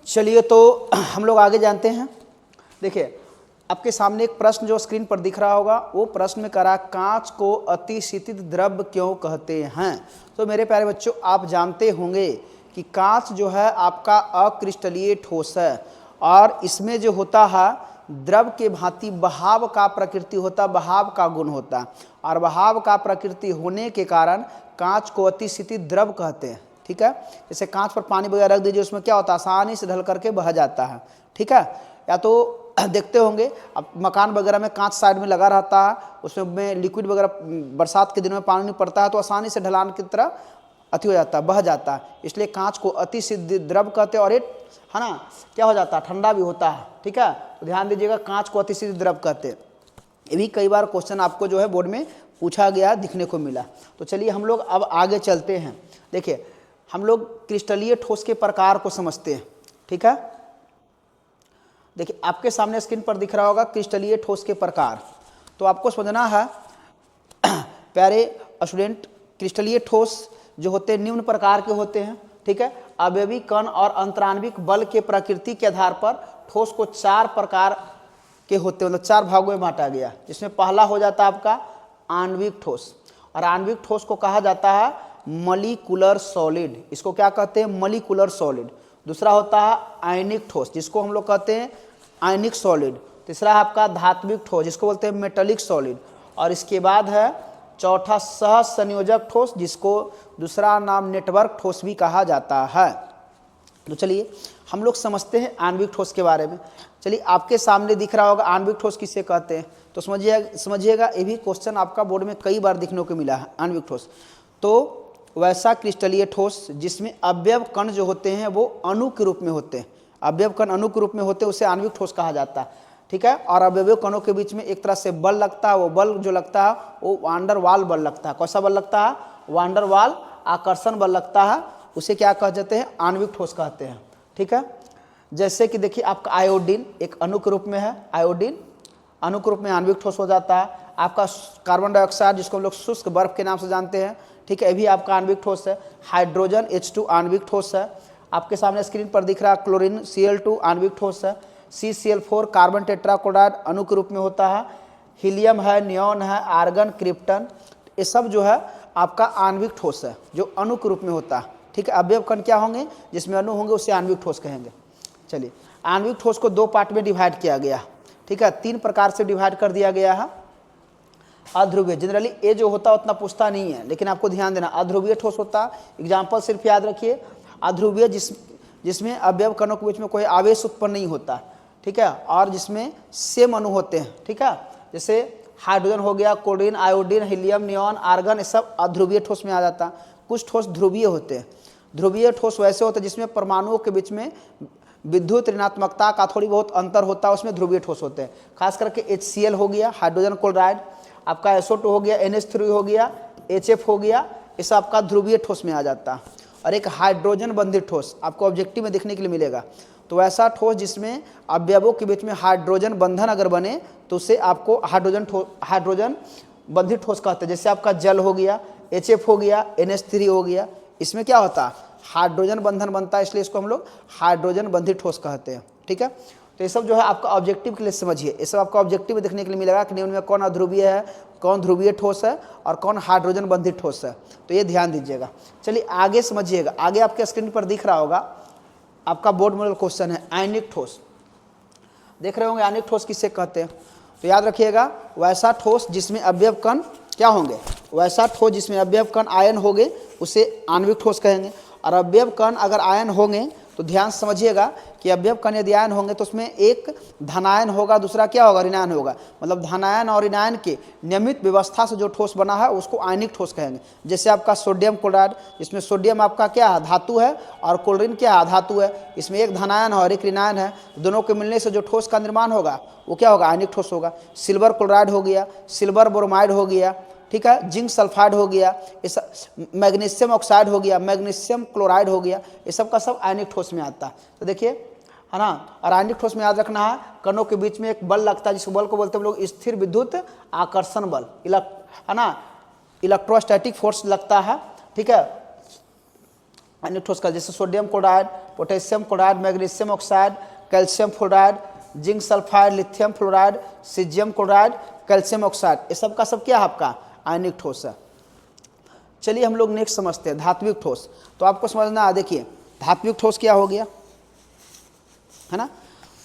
चलिए तो हम लोग आगे जानते हैं। देखिए आपके सामने एक प्रश्न जो स्क्रीन पर दिख रहा होगा, वो प्रश्न में करा कांच को अतिशीतित द्रव क्यों कहते हैं। तो मेरे प्यारे बच्चों, आप जानते होंगे कि कांच जो है आपका अक्रिस्टलीय ठोस है और इसमें जो होता है द्रव के भांति बहाव का प्रकृति होता, बहाव का गुण होता, और बहाव का प्रकृति होने के कारण कांच को अतिशीतित द्रव कहते हैं। ठीक है, जैसे कांच पर पानी वगैरह रख दीजिए, उसमें क्या होता है, आसानी से ढल करके बह जाता है। ठीक है, या तो देखते होंगे अब मकान वगैरह में कांच साइड में लगा रहता है, उसमें लिक्विड वगैरह बरसात के दिनों में पानी नहीं पड़ता है तो आसानी से ढलान की तरह अति हो जाता है, बह जाता है। इसलिए कांच को अतिशीतित द्रव कहते हैं और ये है ना क्या हो जाता है, ठंडा भी होता है। ठीक है, तो ध्यान दीजिएगा, कांच को अतिशीतित द्रव कहते हैं। ये भी कई बार क्वेश्चन आपको जो है बोर्ड में पूछा गया, दिखने को मिला। तो चलिए हम लोग अब आगे चलते हैं। देखिए हम लोग क्रिस्टलीय ठोस के प्रकार को समझते हैं। ठीक है, देखिए आपके सामने स्क्रीन पर दिख रहा होगा क्रिस्टलीय ठोस के प्रकार। तो आपको समझना है प्यारे स्टूडेंट, क्रिस्टलीय ठोस जो होते हैं निम्न प्रकार के होते हैं। ठीक है, अवयवी कण और अंतराण्विक बल के प्रकृति के आधार पर ठोस को 4 प्रकार के होते हैं, मतलब 4 भागों में बांटा गया, जिसमें पहला हो जाता है आपका आणविक ठोस। और आणविक ठोस को कहा जाता है मॉलिक्यूलर सॉलिड, इसको क्या कहते हैं, मॉलिक्यूलर सॉलिड। दूसरा होता है आयनिक ठोस, जिसको हम लोग कहते हैं आयनिक सॉलिड। तीसरा है आपका धात्विक ठोस, जिसको बोलते हैं मेटेलिक सॉलिड। और इसके बाद है चौथा सह संयोजक ठोस, जिसको दूसरा नाम नेटवर्क ठोस भी कहा जाता है। तो चलिए हम लोग समझते हैं आणविक ठोस के बारे में। चलिए आपके सामने दिख रहा होगा आणविक ठोस किसे कहते हैं। तो समझिएगा, ये भी क्वेश्चन आपका बोर्ड में कई बार दिखने को मिला है। आणविक ठोस तो वैसा क्रिस्टलीय ठोस जिसमें अवयव कण जो होते हैं वो अणु के रूप में होते हैं, अवयव कण अणु के रूप में होते हैं, उसे आणविक ठोस कहा जाता है। ठीक है, और अवयव कणों के बीच में एक तरह से बल लगता है, वो बल जो लगता है वो वांडर वाल बल लगता है। कौन सा बल लगता है, वांडर वाल आकर्षण बल लगता है, उसे क्या कह जाते हैं, आणविक ठोस कहते हैं। ठीक है, जैसे कि देखिए आपका आयोडीन एक अणु के रूप में है, आयोडीन अणु के रूप में आणविक ठोस हो जाता है। आपका कार्बन डाइऑक्साइड जिसको हम लोग शुष्क बर्फ के नाम से जानते हैं, ठीक है, ये भी आपका आणविक ठोस है। हाइड्रोजन H2 आणविक ठोस है। आपके सामने स्क्रीन पर दिख रहा क्लोरीन Cl2 आणविक ठोस है। CCl4 कार्बन टेट्राक्लोराइड अणु के रूप में होता है। हीलियम है, नियॉन है, आर्गन, क्रिप्टन, ये सब जो है आपका आणविक ठोस है जो अणु के रूप में होता है। ठीक है, अवयव कण क्या होंगे, जिसमें अणु होंगे उसे आणविक ठोस कहेंगे। चलिए आणविक ठोस को 2 पार्ट में डिवाइड किया गया। ठीक है, 3 प्रकार से डिवाइड कर दिया गया है। अध्रुवीय, जनरली ये जो होता है उतना पूछता नहीं है, लेकिन आपको ध्यान देना, अध्रुवीय ठोस होता है। एग्जाम्पल सिर्फ याद रखिए, अध्रुवीय जिसमें अवयव कणों के बीच में कोई आवेश उत्पन्न नहीं होता। ठीक है, और जिसमें सेम अणु होते हैं। ठीक है, जैसे हाइड्रोजन हो गया, chlorine, iodine, helium, neon, argon, ये सब अध्रुवीय ठोस में आ जाता है। कुछ ठोस ध्रुवीय होते हैं। ध्रुवीय ठोस वैसे होते हैं जिसमें परमाणुओं के बीच में विद्युत ऋणात्मकता का थोड़ी बहुत अंतर होता है, उसमें ध्रुवीय ठोस होते हैं। खास करके HCl हो गया, हाइड्रोजन क्लोराइड, आपका SO2 हो गया, NH3 हो गया, HF हो गया, ये सब आपका ध्रुवीय ठोस में आ जाता है। और एक हाइड्रोजन बंधित ठोस आपको ऑब्जेक्टिव में देखने के लिए मिलेगा। तो ऐसा ठोस जिसमें अवयवों के बीच में हाइड्रोजन बंधन अगर बने तो उसे आपको हाइड्रोजन बंधित ठोस कहते हैं। जैसे आपका जल हो गया, HF हो गया, NH3 हो गया, इसमें क्या होता है, हाइड्रोजन बंधन बनता है, इसलिए इसको हम लोग हाइड्रोजन बंधित ठोस कहते हैं। ठीक है, तो ये सब जो है आपका ऑब्जेक्टिव के लिए समझिए, ये सब आपका ऑब्जेक्टिव में देखने के लिए मिलेगा कि उनमें कौन अध्रुवीय है, कौन ध्रुवीय ठोस है और कौन हाइड्रोजन बंधित ठोस है। तो ये ध्यान दीजिएगा। चलिए आगे समझिएगा, आगे आपके स्क्रीन पर दिख रहा होगा आपका बोर्ड मॉडल क्वेश्चन है आयनिक ठोस। देख रहे होंगे आयनिक ठोस किसे कहते हैं। तो याद रखिएगा, वैसा ठोस जिसमें अवयव कण क्या होंगे, वैसा ठोस जिसमें अवयव कण आयन होंगे उसे आणविक ठोस कहेंगे। और अवयव कण अगर आयन होंगे तो ध्यान समझिएगा कि अवयव कण यदि आयन होंगे तो उसमें एक धनायन होगा, दूसरा क्या होगा, ऋणायन होगा। मतलब धनायन और ऋणायन के नियमित व्यवस्था से जो ठोस बना है उसको आयनिक ठोस कहेंगे। जैसे आपका सोडियम क्लोराइड, इसमें सोडियम आपका क्या है, धातु है, और क्लोरीन क्या है, धातु है। इसमें एक धनायन है और एक ऋणायन है, दोनों के मिलने से जो ठोस का निर्माण होगा वो क्या होगा, आयनिक ठोस होगा। सिल्वर क्लोराइड हो गया, सिल्वर ब्रोमाइड हो गया, ठीक है, जिंक सल्फाइड हो गया, इस मैग्नीशियम ऑक्साइड हो गया, मैग्नीशियम क्लोराइड हो गया, ये सब का सब आयनिक ठोस में आता है। तो देखिए है ना, और आयनिक ठोस में याद रखना है कणों के बीच में एक बल लगता है, जिस बल को बोलते हैं हम लोग स्थिर विद्युत आकर्षण बल, है ना, इलेक्ट्रोस्टैटिक फोर्स लगता है। ठीक है, आयनिक ठोस का, जैसे sodium chloride, potassium chloride, magnesium oxide, calcium fluoride, zinc sulphide, lithium fluoride, caesium chloride, calcium oxide, ये सब का सब क्या है आपका आयनिक ठोस है। चलिए हम लोग नेक्स्ट समझते हैं धात्विक ठोस। तो आपको समझना है, देखिए धात्विक ठोस क्या हो गया, है ना।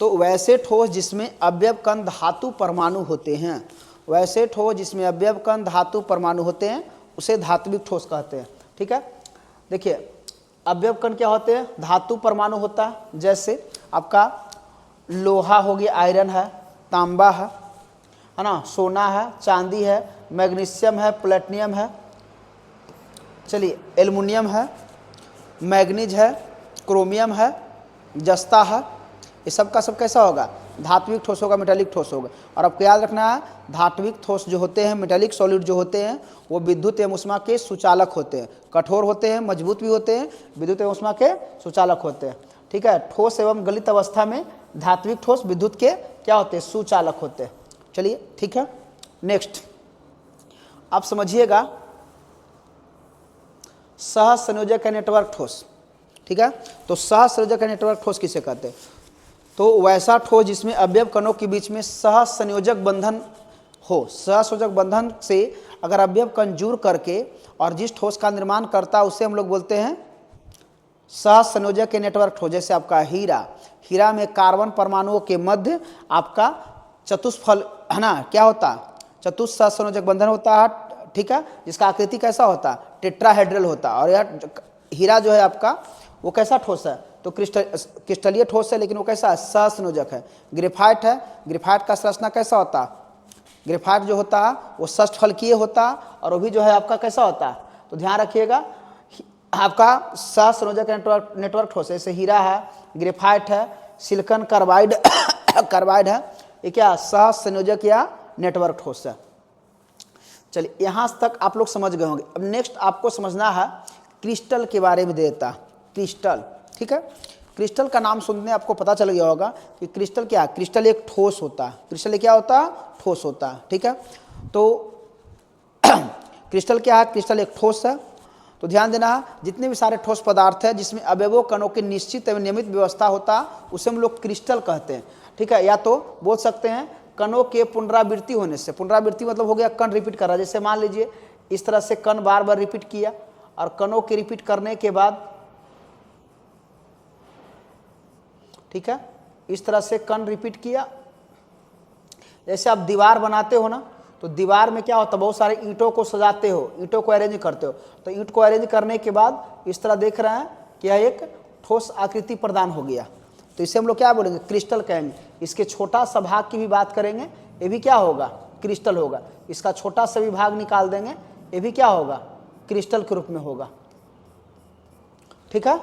तो वैसे ठोस जिसमें अवयव कण धातु परमाणु होते हैं, वैसे ठोस जिसमें अवयव कण धातु परमाणु होते हैं उसे धात्विक ठोस कहते हैं। ठीक है, देखिए अवयव कण क्या होते हैं, धातु परमाणु होता है, जैसे आपका लोहा हो गया, आयरन है, तांबा है ना, सोना है, चांदी है, मैग्नीशियम है, प्लेटिनियम है, चलिए एल्युमिनियम है, मैग्नीज है, क्रोमियम है, जस्ता है, ये सब का सब कैसा होगा धात्विक ठोस होगा, मेटालिक ठोस होगा। और आपको याद रखना है धात्विक ठोस जो होते हैं, मेटालिक सॉलिड जो होते हैं, वो विद्युत एवं ऊष्मा के सुचालक होते हैं, कठोर होते हैं, मजबूत भी होते हैं, विद्युत एवं ऊष्मा के सुचालक होते हैं। ठीक है, ठोस एवं गलित अवस्था में धात्विक ठोस विद्युत के क्या होते हैं, सुचालक होते हैं। चलिए ठीक है, नेक्स्ट आप समझिएगा सहसंयोजक का नेटवर्क ठोस। ठीक है, तो सहसंयोजक का नेटवर्क ठोस किसे कहते हैं, तो वैसा ठोस जिसमें अवयव कणों के बीच में सहसंयोजक बंधन हो। सहसंयोजक बंधन से अगर अवयव कण जुड़ करके और जिस ठोस का निर्माण करता है उसे हम लोग बोलते हैं सहसंयोजक के नेटवर्क ठोस। जैसे आपका हीरा, हीरा में कार्बन परमाणुओं के मध्य आपका चतुष्फल है ना, क्या होता है चतुस्सहसंयोजक बंधन होता है। ठीक है, जिसका आकृति कैसा होता है, टेट्राहेड्रल होता है। और यह हीरा जो है आपका वो कैसा ठोस है, तो क्रिस्टलीय ठोस है, लेकिन वो कैसा है सहसंयोजक है। ग्रेफाइट है, ग्रेफाइट का संरचना कैसा होता है, ग्रेफाइट जो होता है वो षष्ठफलकीय होता है, और वो भी जो है आपका कैसा होता है, तो ध्यान रखिएगा आपका सहसंयोजक नेटवर्क ठोस है। जैसे हीरा है, ग्रेफाइट है, सिलिकॉन कार्बाइड कार्बाइड है, ये क्या सहसंयोजक या नेटवर्क ठोस है। चलिए यहाँ तक आप लोग समझ गए होंगे। अब नेक्स्ट आपको समझना है क्रिस्टल के बारे में देता, क्रिस्टल। ठीक है, क्रिस्टल का नाम सुनने आपको पता चल गया होगा कि क्रिस्टल क्या है, क्रिस्टल एक ठोस होता है। क्रिस्टल क्या होता है, ठोस होता है। ठीक है, तो क्रिस्टल क्या है, क्रिस्टल एक ठोस है। तो ध्यान देना है जितने भी सारे ठोस पदार्थ है जिसमें अवयवों कणों की निश्चित एवं नियमित व्यवस्था होता है उसे हम लोग क्रिस्टल कहते हैं। ठीक है, या तो बोल सकते हैं कणों के पुनरावृत्ति होने से, पुनरावृत्ति मतलब हो गया कण रिपीट कर रहा है। जैसे मान लीजिए इस तरह से कण बार बार रिपीट किया, और कणों के रिपीट करने के बाद ठीक है इस तरह से कण रिपीट किया। जैसे आप दीवार बनाते हो ना, तो दीवार में क्या होता है, बहुत सारे ईंटों को सजाते हो, ईंटों को अरेंज करते हो, तो ईंट को अरेंज करने के बाद इस तरह देख रहे हैं कि यह एक ठोस आकृति प्रदान हो गया, तो इसे हम लोग क्या बोलेंगे, क्रिस्टल कहेंगे। इसके छोटा सा भाग की भी बात करेंगे, ये भी क्या होगा, क्रिस्टल होगा। इसका छोटा सा भी भाग निकाल देंगे, ये भी क्या होगा, क्रिस्टल के रूप में होगा। ठीक है,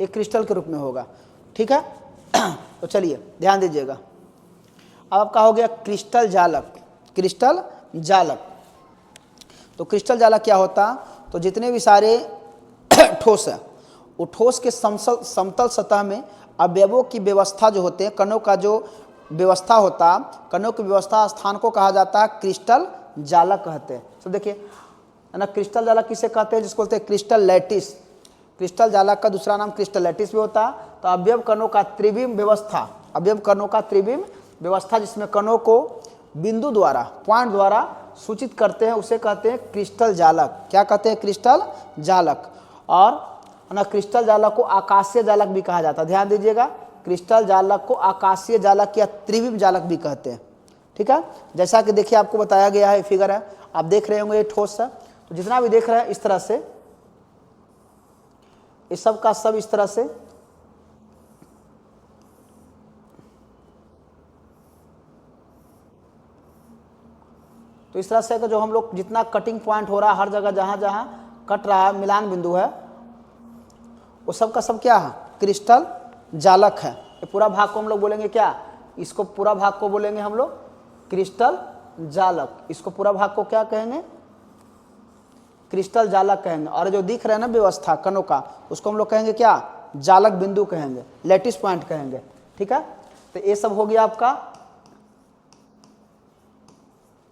एक क्रिस्टल के रूप में होगा। ठीक है तो चलिए ध्यान दीजिएगा। अब आपका हो गया क्रिस्टल जालक। क्रिस्टल जालक, तो क्रिस्टल जालक क्या होता, तो जितने भी सारे ठोस है वो ठोस के समतल सतह में अवयवों की व्यवस्था जो होते हैं, कणों का जो व्यवस्था होता है, कणों की व्यवस्था स्थान को कहा जाता है क्रिस्टल जालक कहते हैं। तो देखिए है ना, क्रिस्टल जालक किसे कहते हैं, जिसको बोलते हैं क्रिस्टल लैटिस। क्रिस्टल जालक का दूसरा नाम क्रिस्टल लैटिस भी होता है। तो अवयव कणों का त्रिविम व्यवस्था, अवयव कणों का त्रिविम व्यवस्था जिसमें कणों को बिंदु द्वारा, पॉइंट द्वारा सूचित करते हैं, उसे कहते हैं क्रिस्टल जालक। क्या कहते हैं, क्रिस्टल जालक। और ना क्रिस्टल जालक को आकाशीय जालक भी कहा जाता है। ध्यान दीजिएगा, क्रिस्टल जालक को आकाशीय जालक या त्रिविम जालक भी कहते हैं। ठीक है, जैसा कि देखिए आपको बताया गया है, फिगर है, आप देख रहे होंगे ये ठोस है, तो जितना भी देख रहे हैं इस तरह से, इस सब का सब इस तरह से, तो इस तरह से जो हम लोग जितना कटिंग पॉइंट हो रहा है, हर जगह जहां जहां कट रहा है, मिलान बिंदु है, वो सब का सब क्या है, क्रिस्टल जालक है। ये पूरा भाग को हम लोग बोलेंगे क्या, इसको पूरा भाग को बोलेंगे हम लोग क्रिस्टल जालक। इसको पूरा भाग को क्या कहेंगे, क्रिस्टल जालक कहेंगे। और जो दिख रहे हैं ना व्यवस्था कणों का, उसको हम लोग कहेंगे क्या, जालक बिंदु कहेंगे, लैटिस पॉइंट कहेंगे। ठीक है, तो ये सब हो गया आपका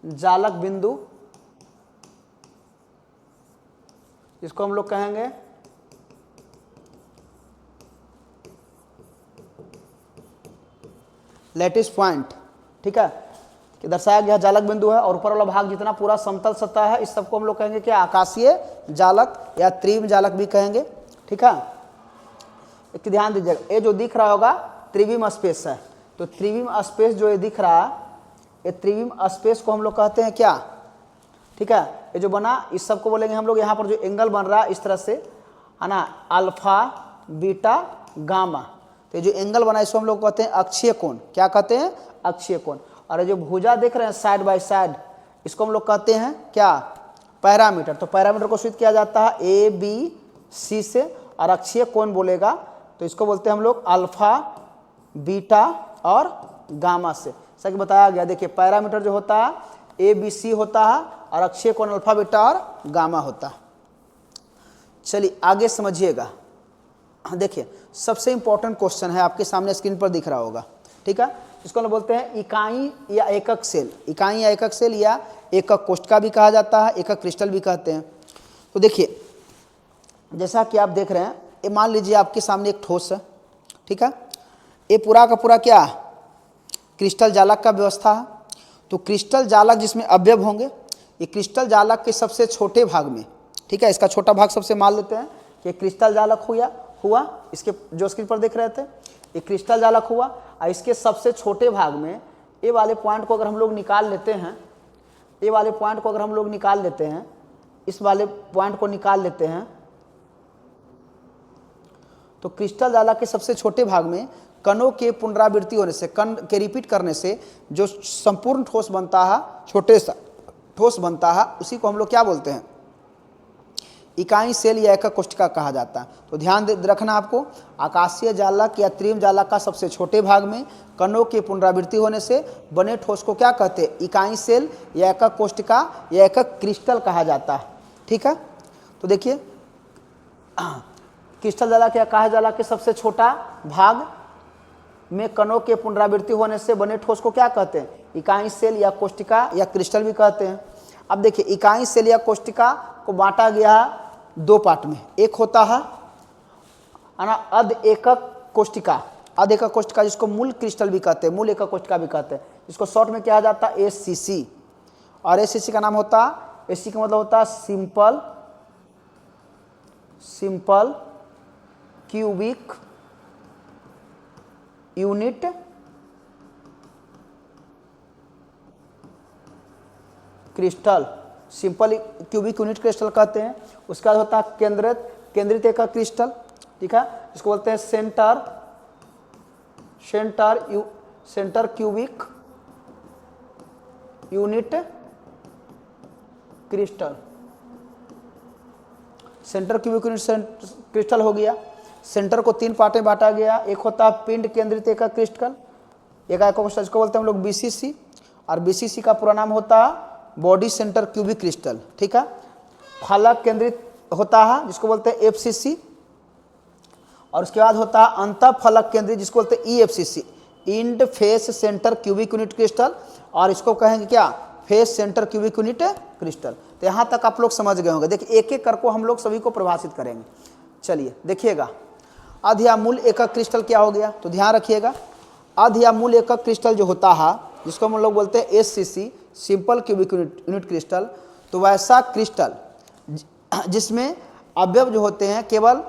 जालक बिंदु, इसको हम लोग कहेंगे लैटिस पॉइंट, ठीक है, कि दर्शाया गया जालक बिंदु है और ऊपर वाला भाग जितना पूरा समतल सतह है इस सबको हम लोग कहेंगे क्या, आकाशीय जालक या त्रिविम जालक भी कहेंगे, ठीक है। एक ध्यान दीजिएगा, ये जो दिख रहा होगा त्रिविम स्पेस है, तो त्रिविम स्पेस जो ये दिख रहा है, ये त्रिविम स्पेस को हम लोग कहते हैं क्या, ठीक है। ये जो बना इस सबको बोलेंगे हम लोग, यहाँ पर जो एंगल बन रहा है इस तरह से है ना, अल्फा बीटा गामा, तो ये जो एंगल बना इसको हम लोग कहते हैं अक्षीय कोण, क्या कहते हैं, अक्षीय कोण। और ये जो भुजा देख रहे हैं साइड बाय साइड, इसको हम लोग कहते हैं क्या, पैरामीटर। तो पैरामीटर को सूचित किया जाता है ए बी सी से, और अक्षीय कोण बोलेगा तो इसको बोलते हैं हम लोग अल्फा बीटा और गामा से। जैसा कि बताया गया, देखिए पैरामीटर जो होता है ए बी सी होता है और अक्षीय कोण अल्फा बीटा और गामा होता है। चलिए आगे समझिएगा, देखिए सबसे इंपॉर्टेंट क्वेश्चन है, आपके सामने स्क्रीन पर दिख रहा होगा, ठीक है। इसको हम बोलते हैं इकाई या एकक सेल, इकाई या एकक सेल या एकक कोष्ठका भी कहा जाता है, एकक क्रिस्टल भी कहते हैं। तो देखिए जैसा कि आप देख रहे हैं, ये मान लीजिए आपके सामने एक ठोस है, ठीक है, ये पूरा का पूरा क्या, क्रिस्टल जालक का व्यवस्था है। तो क्रिस्टल जालक जिसमें अवयव होंगे, ये क्रिस्टल जालक के सबसे छोटे भाग में, ठीक है, इसका छोटा भाग सबसे मान लेते हैं कि क्रिस्टल जालक हुआ, इसके जो स्क्रीन पर देख रहे थे ये क्रिस्टल जालक हुआ, और इसके सबसे छोटे भाग में ये वाले पॉइंट को अगर हम लोग निकाल लेते हैं, ये वाले पॉइंट को अगर हम लोग निकाल लेते हैं, इस वाले पॉइंट को निकाल लेते हैं, तो क्रिस्टल जालक के सबसे छोटे भाग में कणों के पुनरावृत्ति होने से, कण के रिपीट करने से जो संपूर्ण ठोस बनता है, छोटे सा ठोस बनता है, उसी को हम लोग क्या बोलते हैं, इकाई सेल या एकक कोष्ठका कहा जाता है। तो ध्यान रखना आपको, आकाशीय जालक या त्रिविम जालक का सबसे छोटे भाग में कणों के पुनरावृत्ति होने से बने ठोस को क्या कहते हैं, इकाई सेल या एकक कोष्ठका या एकक क्रिस्टल कहा जाता है, ठीक है। तो देखिए क्रिस्टल जालक या आकाशीय जालक के सबसे छोटा भाग में कणों के पुनरावृत्ति होने से बने ठोस को क्या कहते हैं, इकाई सेल या कोष्ठका या क्रिस्टल भी कहते हैं। अब देखिए इकाई सेल या कोष्ठका को बांटा गया है दो पार्ट में, एक होता है ना अध एकक कोष्ठका, अध एकक कोष्ठका जिसको मूल क्रिस्टल भी कहते हैं, मूल एकक कोष्ठका भी कहते हैं, जिसको शॉर्ट में क्या जाता है एससीसी, और एससीसी का नाम होता है, एससी का मतलब होता है simple cubic unit crystal, simple cubic unit crystal कहते हैं। उसके बाद होता है केंद्रित एकक क्रिस्टल, ठीक है, इसको बोलते हैं centre cubic unit crystal, centre cubic unit crystal हो गया। सेंटर को तीन पार्ट में बांटा गया, एक होता है पिंड केंद्रित एकक क्रिस्टल, एक इसको बोलते हैं हम लोग बीसीसी, और बीसीसी का पूरा नाम होता है बॉडी सेंटर क्यूबिक क्रिस्टल, ठीक है। फलक केंद्रित होता है जिसको बोलते हैं एफसीसी, और उसके बाद होता है अंत फलक केंद्रित जिसको बोलते हैं EFCC, and face centre cubic unit crystal, और इसको कहेंगे क्या, face centre cubic unit crystal. तो यहाँ तक आप लोग समझ गए होंगे। देखिए एक एक करके हम लोग सभी को परिभाषित करेंगे। चलिए देखिएगा, अध या मूल एकक क्रिस्टल क्या हो गया, तो ध्यान रखिएगा, अध या मूल एकक क्रिस्टल जो होता है जिसको हम लोग बोलते हैं SCC, simple cubic unit crystal, तो वैसा क्रिस्टल जिसमें अवयव जो होते हैं केवल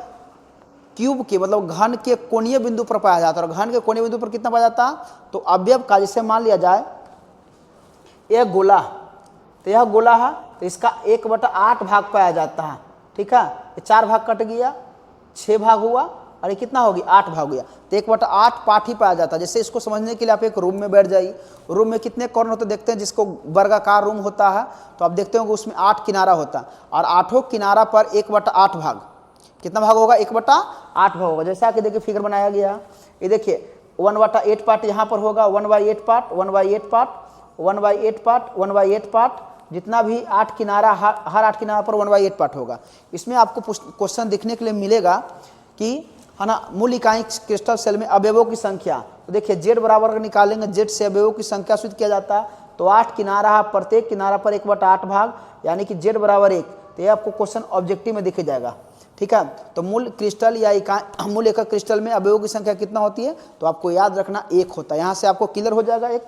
क्यूब के मतलब घन के कोणीय बिंदु पर पाया जाता है। और घन के कोणीय बिंदु पर कितना पाया जाता है, तो अवयव का जैसे मान लिया जाए यह गोला, तो यह गोला है, तो इसका 1/8 भाग पाया जाता है, ठीक है। ये 4 भाग कट गया, 6 भाग हुआ, और ये कितना हो गया, 8 भाग गया, तो 1/8 पार्ट ही पाया जाता है। जैसे इसको समझने के लिए आप एक रूम में बैठ जाइए, रूम में कितने कॉर्नर होते देखते हैं, जिसको वर्गाकार रूम होता है, तो आप देखते हो कि उसमें 8 किनारा होता है, और 8 किनारा पर 1/8 भाग, कितना भाग होगा, 1/8 भाग होगा। जैसा कि देखिए फिगर बनाया गया, ये देखिए 1/8 पार्ट यहाँ पर होगा, 1/8 पार्ट, 1/8 पार्ट, 1/8 पार्ट, 1/8 पार्ट, जितना भी 8 किनारा, हर 8 किनारा पर 1/8 पार्ट होगा। इसमें आपको क्वेश्चन दिखने के लिए मिलेगा कि है ना, मूल इकाई क्रिस्टल सेल में अवयवों की संख्या, तो देखिए जेड बराबर निकालेंगे, जेड से अवयवों की संख्या सूचित किया जाता है, तो 8 किनारा, प्रत्येक किनारा पर 1/8 भाग, यानी कि जेड बराबर 1, तो ये आपको क्वेश्चन ऑब्जेक्टिव में दिख जाएगा। ठीक है। तो मूल क्रिस्टल या इकाई मूल एकक क्रिस्टल में अवयवों की संख्या कितना होती है, तो आपको याद रखना 1 होता है। यहाँ से आपको क्लियर हो जाएगा एक।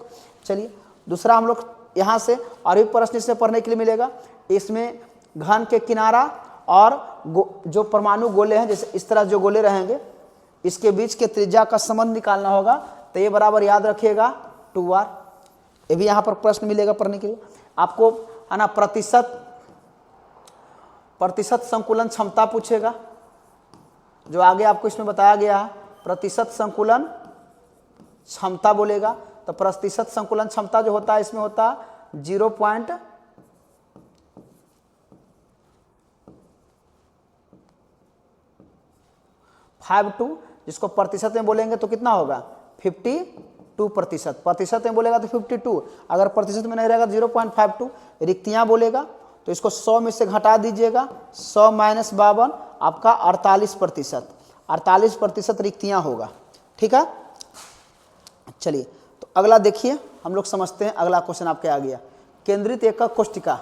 चलिए दूसरा हम लोग यहाँ से और भी प्रश्न इसमें पढ़ने के लिए मिलेगा। इसमें घन के किनारा और जो परमाणु गोले हैं, जैसे इस तरह जो गोले रहेंगे, इसके बीच के त्रिज्या का संबंध निकालना होगा। तो ये बराबर याद रखिएगा 2r। ये भी यहाँ पर प्रश्न मिलेगा पढ़ने के लिए आपको, है ना। प्रतिशत संकुलन क्षमता पूछेगा, जो आगे आपको इसमें बताया गया है। प्रतिशत संकुलन क्षमता बोलेगा, तो प्रतिशत संकुलन क्षमता जो होता है इसमें होता है 0.52, जिसको प्रतिशत में बोलेंगे तो कितना होगा 52%। प्रतिशत में बोलेगा तो 52, अगर प्रतिशत में नहीं रहेगा 0.52। रिक्तियाँ बोलेगा तो इसको 100 में से घटा दीजिएगा, 100 - 52 आपका 48%। 48% रिक्तियाँ होगा, ठीक है। चलिए तो अगला देखिए, हम लोग समझते हैं। अगला क्वेश्चन आपके आ गया, केंद्रित एकक कोष्टिका।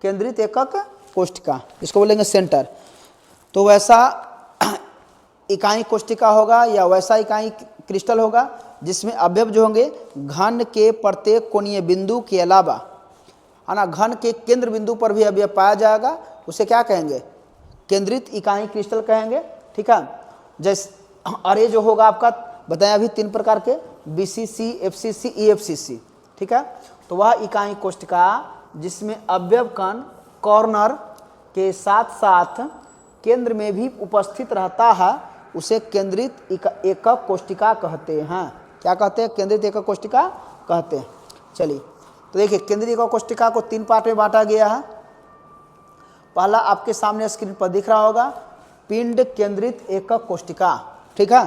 केंद्रित एकक कोष्टिका इसको बोलेंगे सेंटर। तो वैसा इकाई कोष्टिका होगा या वैसा इकाई क्रिस्टल होगा जिसमें अवयव जो होंगे घन के प्रत्येक कोणीय बिंदु के अलावा, है ना, घन के केंद्र बिंदु पर भी अवयव पाया जाएगा, उसे क्या कहेंगे, केंद्रित इकाई क्रिस्टल कहेंगे, ठीक है। जैसे अरे जो होगा आपका बताया अभी 3 प्रकार के, BCC, FCC, EFCC, ठीक है। तो वह इकाई कोष्टिका जिसमें अवयव कण कॉर्नर के साथ साथ केंद्र में भी उपस्थित रहता है, उसे केंद्रित एकक कोष्टिका कहते हैं। क्या कहते हैं, केंद्रित एकक कोष्टिका कहते हैं। चलिए तो देखिए, केंद्रित एकक कोष्टिका को 3 पार्ट में बांटा गया है। पहला आपके सामने स्क्रीन पर दिख रहा होगा, पिंड केंद्रित एकक कोष्टिका, ठीक है।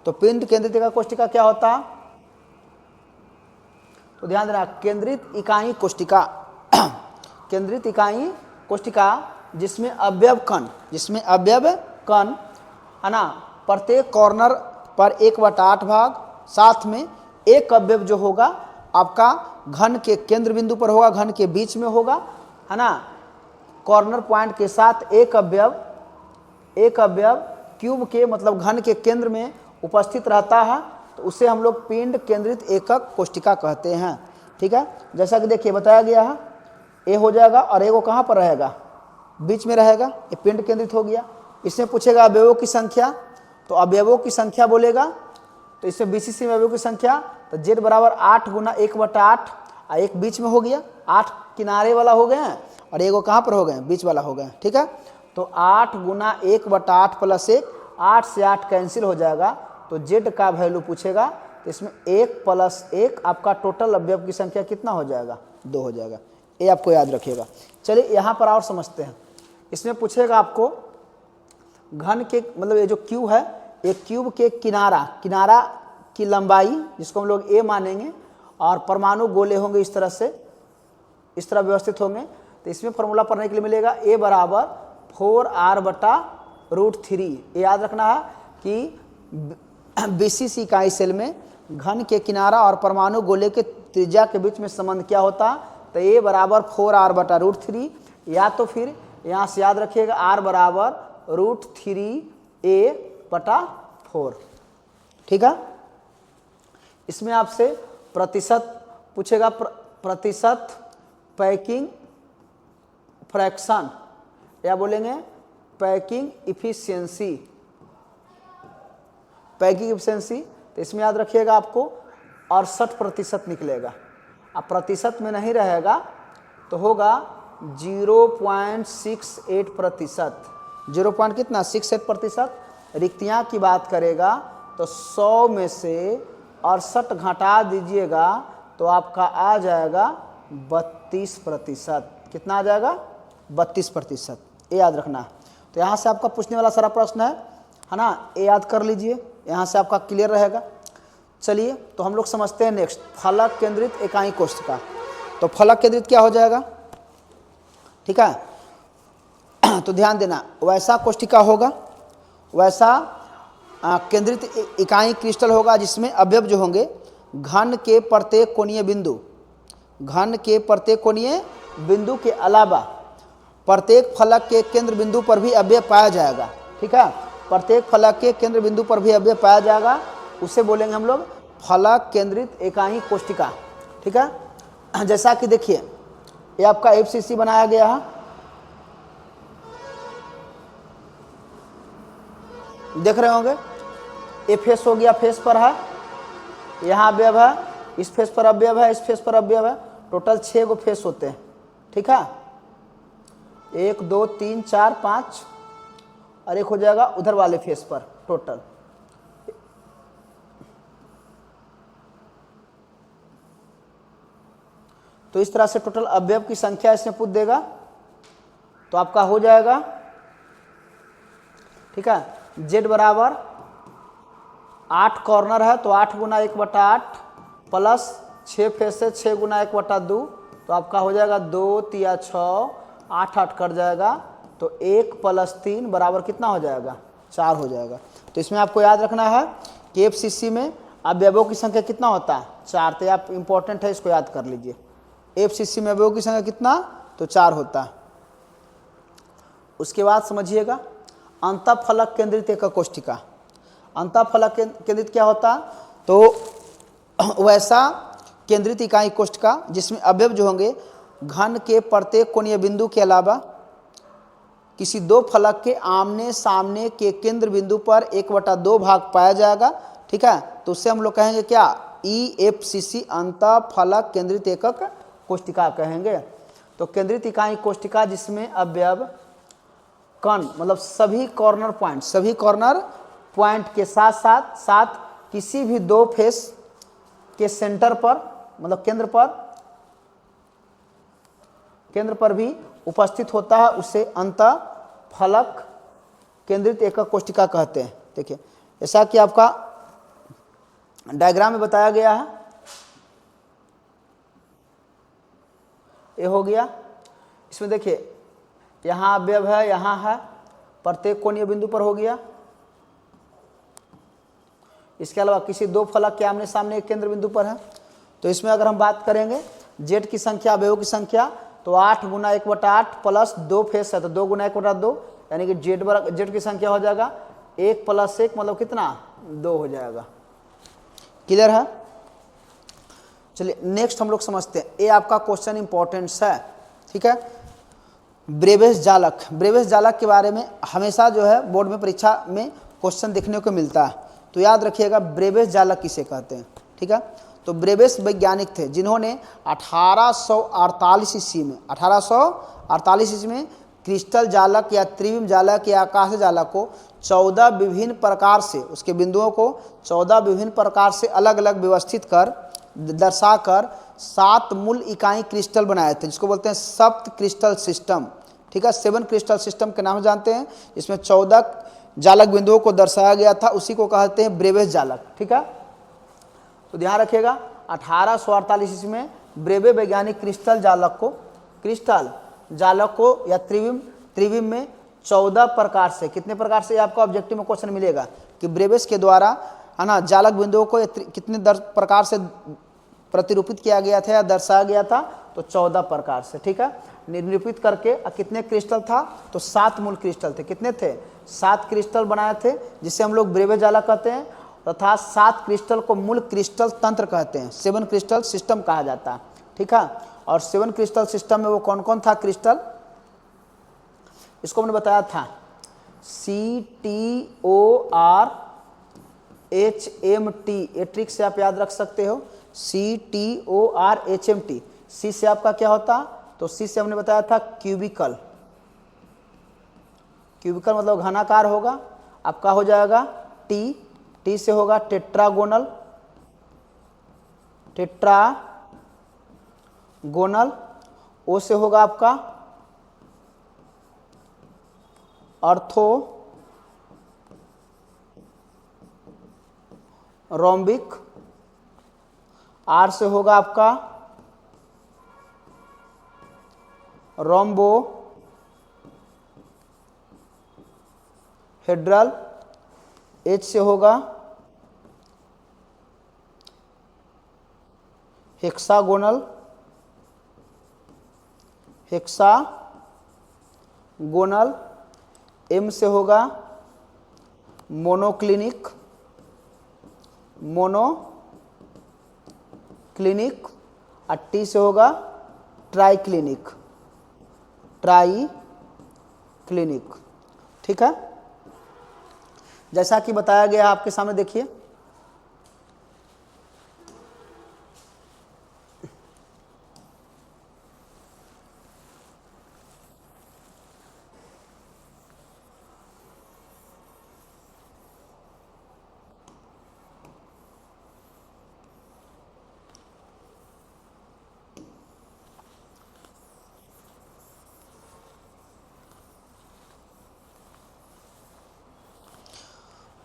तो पिंड केंद्रित एकक कोष्टिका क्या होता है, तो ध्यान देना, केंद्रित इकाई कोष्टिका केंद्रित इकाई कोष्टिका जिसमें अवयव कण, है ना, प्रत्येक कॉर्नर पर 1/8 भाग, साथ में एक अवयव जो होगा आपका घन के केंद्र बिंदु पर होगा, घन के बीच में होगा, है ना। कॉर्नर पॉइंट के साथ एक अवयव क्यूब के मतलब घन के केंद्र में उपस्थित रहता है, तो उसे हम लोग पिंड केंद्रित एकक कोष्टिका कहते हैं, ठीक है। जैसा कि देखिए बताया गया है, ए हो जाएगा और ए को कहाँ पर रहेगा, बीच में रहेगा, ये पिंड केंद्रित हो गया। इसमें पूछेगा अवयवों की संख्या, तो अवयवों की संख्या बोलेगा, तो इसमें BCC में अवयवों की संख्या, तो Z बराबर 8 × 1/8, और एक बीच में हो गया, 8 किनारे वाला हो गए हैं और एगो कहाँ पर हो गए, बीच वाला हो गए, ठीक है। तो 8 × 1/8 + 1, 8 से 8 कैंसिल हो जाएगा, तो Z का वैल्यू पूछेगा, तो इसमें 1 + 1 आपका टोटल अवयव की संख्या कितना हो जाएगा, 2 हो जाएगा। ये आपको याद रखिएगा। चलिए यहाँ पर और समझते हैं। इसमें पूछेगा आपको घन के मतलब ये जो क्यूब है, ये क्यूब के किनारा की लंबाई, जिसको हम लोग A मानेंगे, और परमाणु गोले होंगे इस तरह से, इस तरह व्यवस्थित होंगे। तो इसमें फॉर्मूला पढ़ने के लिए मिलेगा A बराबर 4r/√3। ये याद रखना है कि BCC इकाई सेल में घन के किनारा और परमाणु गोले के त्रिज्या के बीच में संबंध क्या होता है, तो A बराबर 4r/√3, या तो फिर यहाँ से याद रखिएगा r बराबर √3a/4, ठीक है। इसमें आपसे प्रतिशत पूछेगा, प्रतिशत पैकिंग फ्रैक्शन, या बोलेंगे पैकिंग इफिशियंसी। तो इसमें याद रखिएगा आपको 68% निकलेगा। अब प्रतिशत में नहीं रहेगा तो होगा 0.68%। 0. कितना 68%। रिक्तियाँ की बात करेगा तो 100 में से 68 घटा दीजिएगा तो आपका आ जाएगा 32%। कितना आ जाएगा 32%। ये याद रखना है। तो यहाँ से आपका पूछने वाला सारा प्रश्न है ना, ये याद कर लीजिए, यहाँ से आपका क्लियर रहेगा। चलिए तो हम लोग समझते हैं नेक्स्ट, फलक केंद्रित इकाई कोष्टिका। तो फलक केंद्रित क्या हो जाएगा, ठीक है। तो ध्यान देना, वैसा कोष्टिका होगा, वैसा केंद्रित इकाई क्रिस्टल होगा जिसमें अवयव जो होंगे घन के प्रत्येक कोणीय बिंदु के अलावा प्रत्येक फलक के केंद्र बिंदु पर भी अवयव पाया जाएगा। ठीक है, प्रत्येक फलक के केंद्र बिंदु पर भी अवयव पाया जाएगा, उसे बोलेंगे हम लोग फलक केंद्रित इकाई कोष्टिका। ठीक है, जैसा कि देखिए ये आपका FCC बनाया गया है, देख रहे होंगे, ये फेस हो गया, फेस पर है, यहाँ अवयव है, इस फेस पर अवयव है, इस फेस पर अवयव है, टोटल 6 गो फेस होते हैं। ठीक है, 1 2 3 4 5 और एक हो जाएगा उधर वाले फेस पर टोटल। तो इस तरह से टोटल अवयव की संख्या इसमें पूछ देगा तो आपका हो जाएगा। ठीक है, Z बराबर 8 कॉर्नर है तो 8 गुना 1/8 प्लस 6 फेस से 6 गुना 1/2, तो आपका हो जाएगा 2 3 6, 8 8 कट जाएगा, तो 1 + 3 बराबर कितना हो जाएगा, 4 हो जाएगा। तो इसमें आपको याद रखना है कि FCC में अवयवों की संख्या कितना होता है, 4। तो आप इंपॉर्टेंट है, इसको याद कर लीजिए। FCC में अवयवों की संख्या कितना, तो 4 होता है। उसके बाद समझिएगा अंतःफलक केंद्रित एकक कोष्टिका। अंतःफलक केंद्रित क्या होता है, तो वैसा केंद्रित इकाई कोष्टिका जिसमें अवयव जो होंगे घन के प्रत्येक कोणीय बिंदु के अलावा किसी दो फलक के आमने सामने के केंद्र बिंदु पर 1/2 भाग पाया जाएगा। ठीक है, तो उससे हम लोग कहेंगे क्या, EFCC अंतःफलक केंद्रित एकक कोष्टिका कहेंगे। तो केंद्रित इकाई कोष्टिका जिसमें अवयव कण मतलब सभी कॉर्नर पॉइंट के साथ साथ किसी भी दो फेस के सेंटर पर मतलब केंद्र पर भी उपस्थित होता है, उसे अंतःफलक केंद्रित एकक कोष्टिका कहते हैं। देखिए ऐसा कि आपका डायग्राम में बताया गया है, ये हो गया। इसमें देखिए यहाँ अवयव है, यहाँ है, प्रत्येक कोणीय बिंदु पर हो गया। इसके अलावा किसी दो फलक के आमने सामने एक केंद्र बिंदु पर है। तो इसमें अगर हम बात करेंगे Z की संख्या, अवयवों की संख्या, तो 8 गुना 1/8 प्लस 2 फेस है तो 2 गुना 1/2, यानी कि Z की संख्या हो जाएगा 1 + 1 मतलब कितना, 2 हो जाएगा। क्लियर है। चलिए नेक्स्ट हम लोग समझते हैं, ये आपका क्वेश्चन इंपॉर्टेंस है। ठीक है, ब्रेबेस जालक के बारे में हमेशा जो है बोर्ड में परीक्षा में क्वेश्चन देखने को मिलता है, तो याद रखिएगा ब्रेबेस जालक किसे कहते हैं। ठीक है, तो ब्रेबेस वैज्ञानिक थे जिन्होंने 1848 ईस्वी में क्रिस्टल जालक या त्रिविम जालक या आकाश जालक को 14 विभिन्न प्रकार से, उसके बिंदुओं को 14 विभिन्न प्रकार से अलग अलग व्यवस्थित कर दर्शाकर 7 मूल इकाई क्रिस्टल बनाए थे, जिसको बोलते हैं सप्त क्रिस्टल सिस्टम। ठीक है, 7 क्रिस्टल सिस्टम के नाम जानते हैं। इसमें 14 जालक बिंदुओं को दर्शाया गया था, उसी को कहते हैं ब्रेबेस जालक। ठीक है, तो ध्यान रखिएगा 1848 ईस्वी में ब्रेबे वैज्ञानिक क्रिस्टल जालक को या त्रिविम में 14 प्रकार से, कितने प्रकार से आपको ऑब्जेक्टिव में क्वेश्चन मिलेगा कि ब्रेबेस के द्वारा है ना जालक बिंदुओं को कितने प्रकार से प्रतिरूपित किया गया था या दर्शाया गया था, तो 14 प्रकार से। ठीक है, निरूपित करके कितने क्रिस्टल था, तो 7 मूल क्रिस्टल थे। कितने थे, 7 क्रिस्टल बनाए थे, जिसे हम लोग ब्रेबेस जालक कहते हैं, तथा 7 क्रिस्टल को मूल क्रिस्टल तंत्र कहते हैं, 7 क्रिस्टल सिस्टम कहा जाता है। ठीक है, और 7 क्रिस्टल सिस्टम में वो कौन कौन था क्रिस्टल, इसको हमने बताया था CTORHMT, ये ट्रिक से आप याद रख सकते हो, CTORHMT। C से आपका क्या होता, तो C से हमने बताया था क्यूबिकल मतलब घनाकार होगा, आपका हो जाएगा T से होगा टेट्रागोनल, O से होगा आपका ऑर्थो रोम्बिक, R से होगा आपका रोम्बो हेड्रल, H से होगा हेक्सागोनल, गोनल, एम से होगा मोनोक्लिनिक, मोनोक्लिनिक, और टी से होगा ट्राइक्लिनिक, ट्राइक्लिनिक। ठीक है, जैसा कि बताया गया आपके सामने देखिए।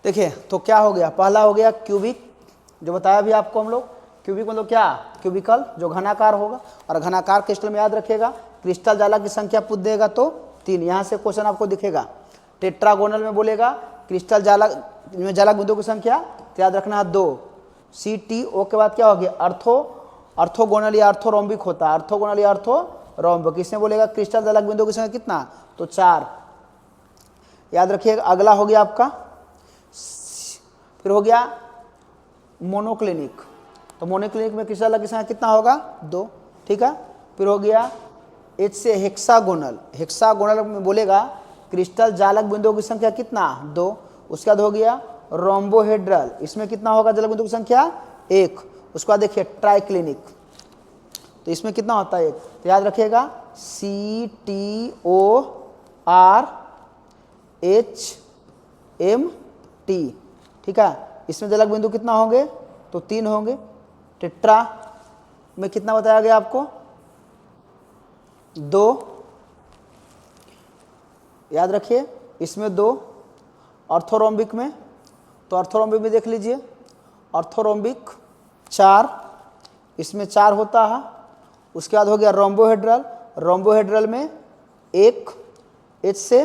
देखिए तो क्या हो गया, पहला हो गया क्यूबिक, जो बताया भी आपको हम लोग। क्यूबिक मतलब क्या, क्यूबिकल जो घनाकार होगा, और घनाकार क्रिस्टल में याद रखिएगा क्रिस्टल जालक की संख्या पूछ देगा तो 3, यहाँ से क्वेश्चन आपको दिखेगा। टेट्रागोनल में बोलेगा क्रिस्टल जालक में जालक बिंदु की संख्या, तो याद रखना है 2। CTO के बाद क्या हो गया, अर्थोगोनल या अर्थोरोम्बिक होता है, अर्थोगोनल या अर्थोरोम्बिक। इसमें बोलेगा क्रिस्टल जालक बिंदु की संख्या कितना, तो 4, याद रखिएगा। अगला हो गया आपका, फिर हो गया मोनोक्लिनिक, तो मोनोक्लिनिक में क्रिस्टल जालक की संख्या कितना होगा, 2। ठीक है, फिर हो गया H से हेक्सागोनल, हेक्सागोनल में बोलेगा क्रिस्टल जालक बिंदुओं की संख्या कितना, 2। उसके बाद हो गया रोम्बोहेड्रल, इसमें कितना होगा जालक बिंदु की संख्या, 1। उसके बाद देखिए ट्राइक्लिनिक, तो इसमें कितना होता है, 1। तो याद रखिएगा CTORHMT। ठीक है, इसमें जालक बिंदु कितना होंगे, तो 3 होंगे। टेट्रा में कितना बताया गया आपको, 2, याद रखिए इसमें 2। ऑर्थोरोम्बिक में, तो ऑर्थोरोम्बिक में देख लीजिए, ऑर्थोरोम्बिक 4, इसमें 4 होता है। उसके बाद हो गया रोम्बोहेड्रल, रोम्बोहेड्रल में 1। H से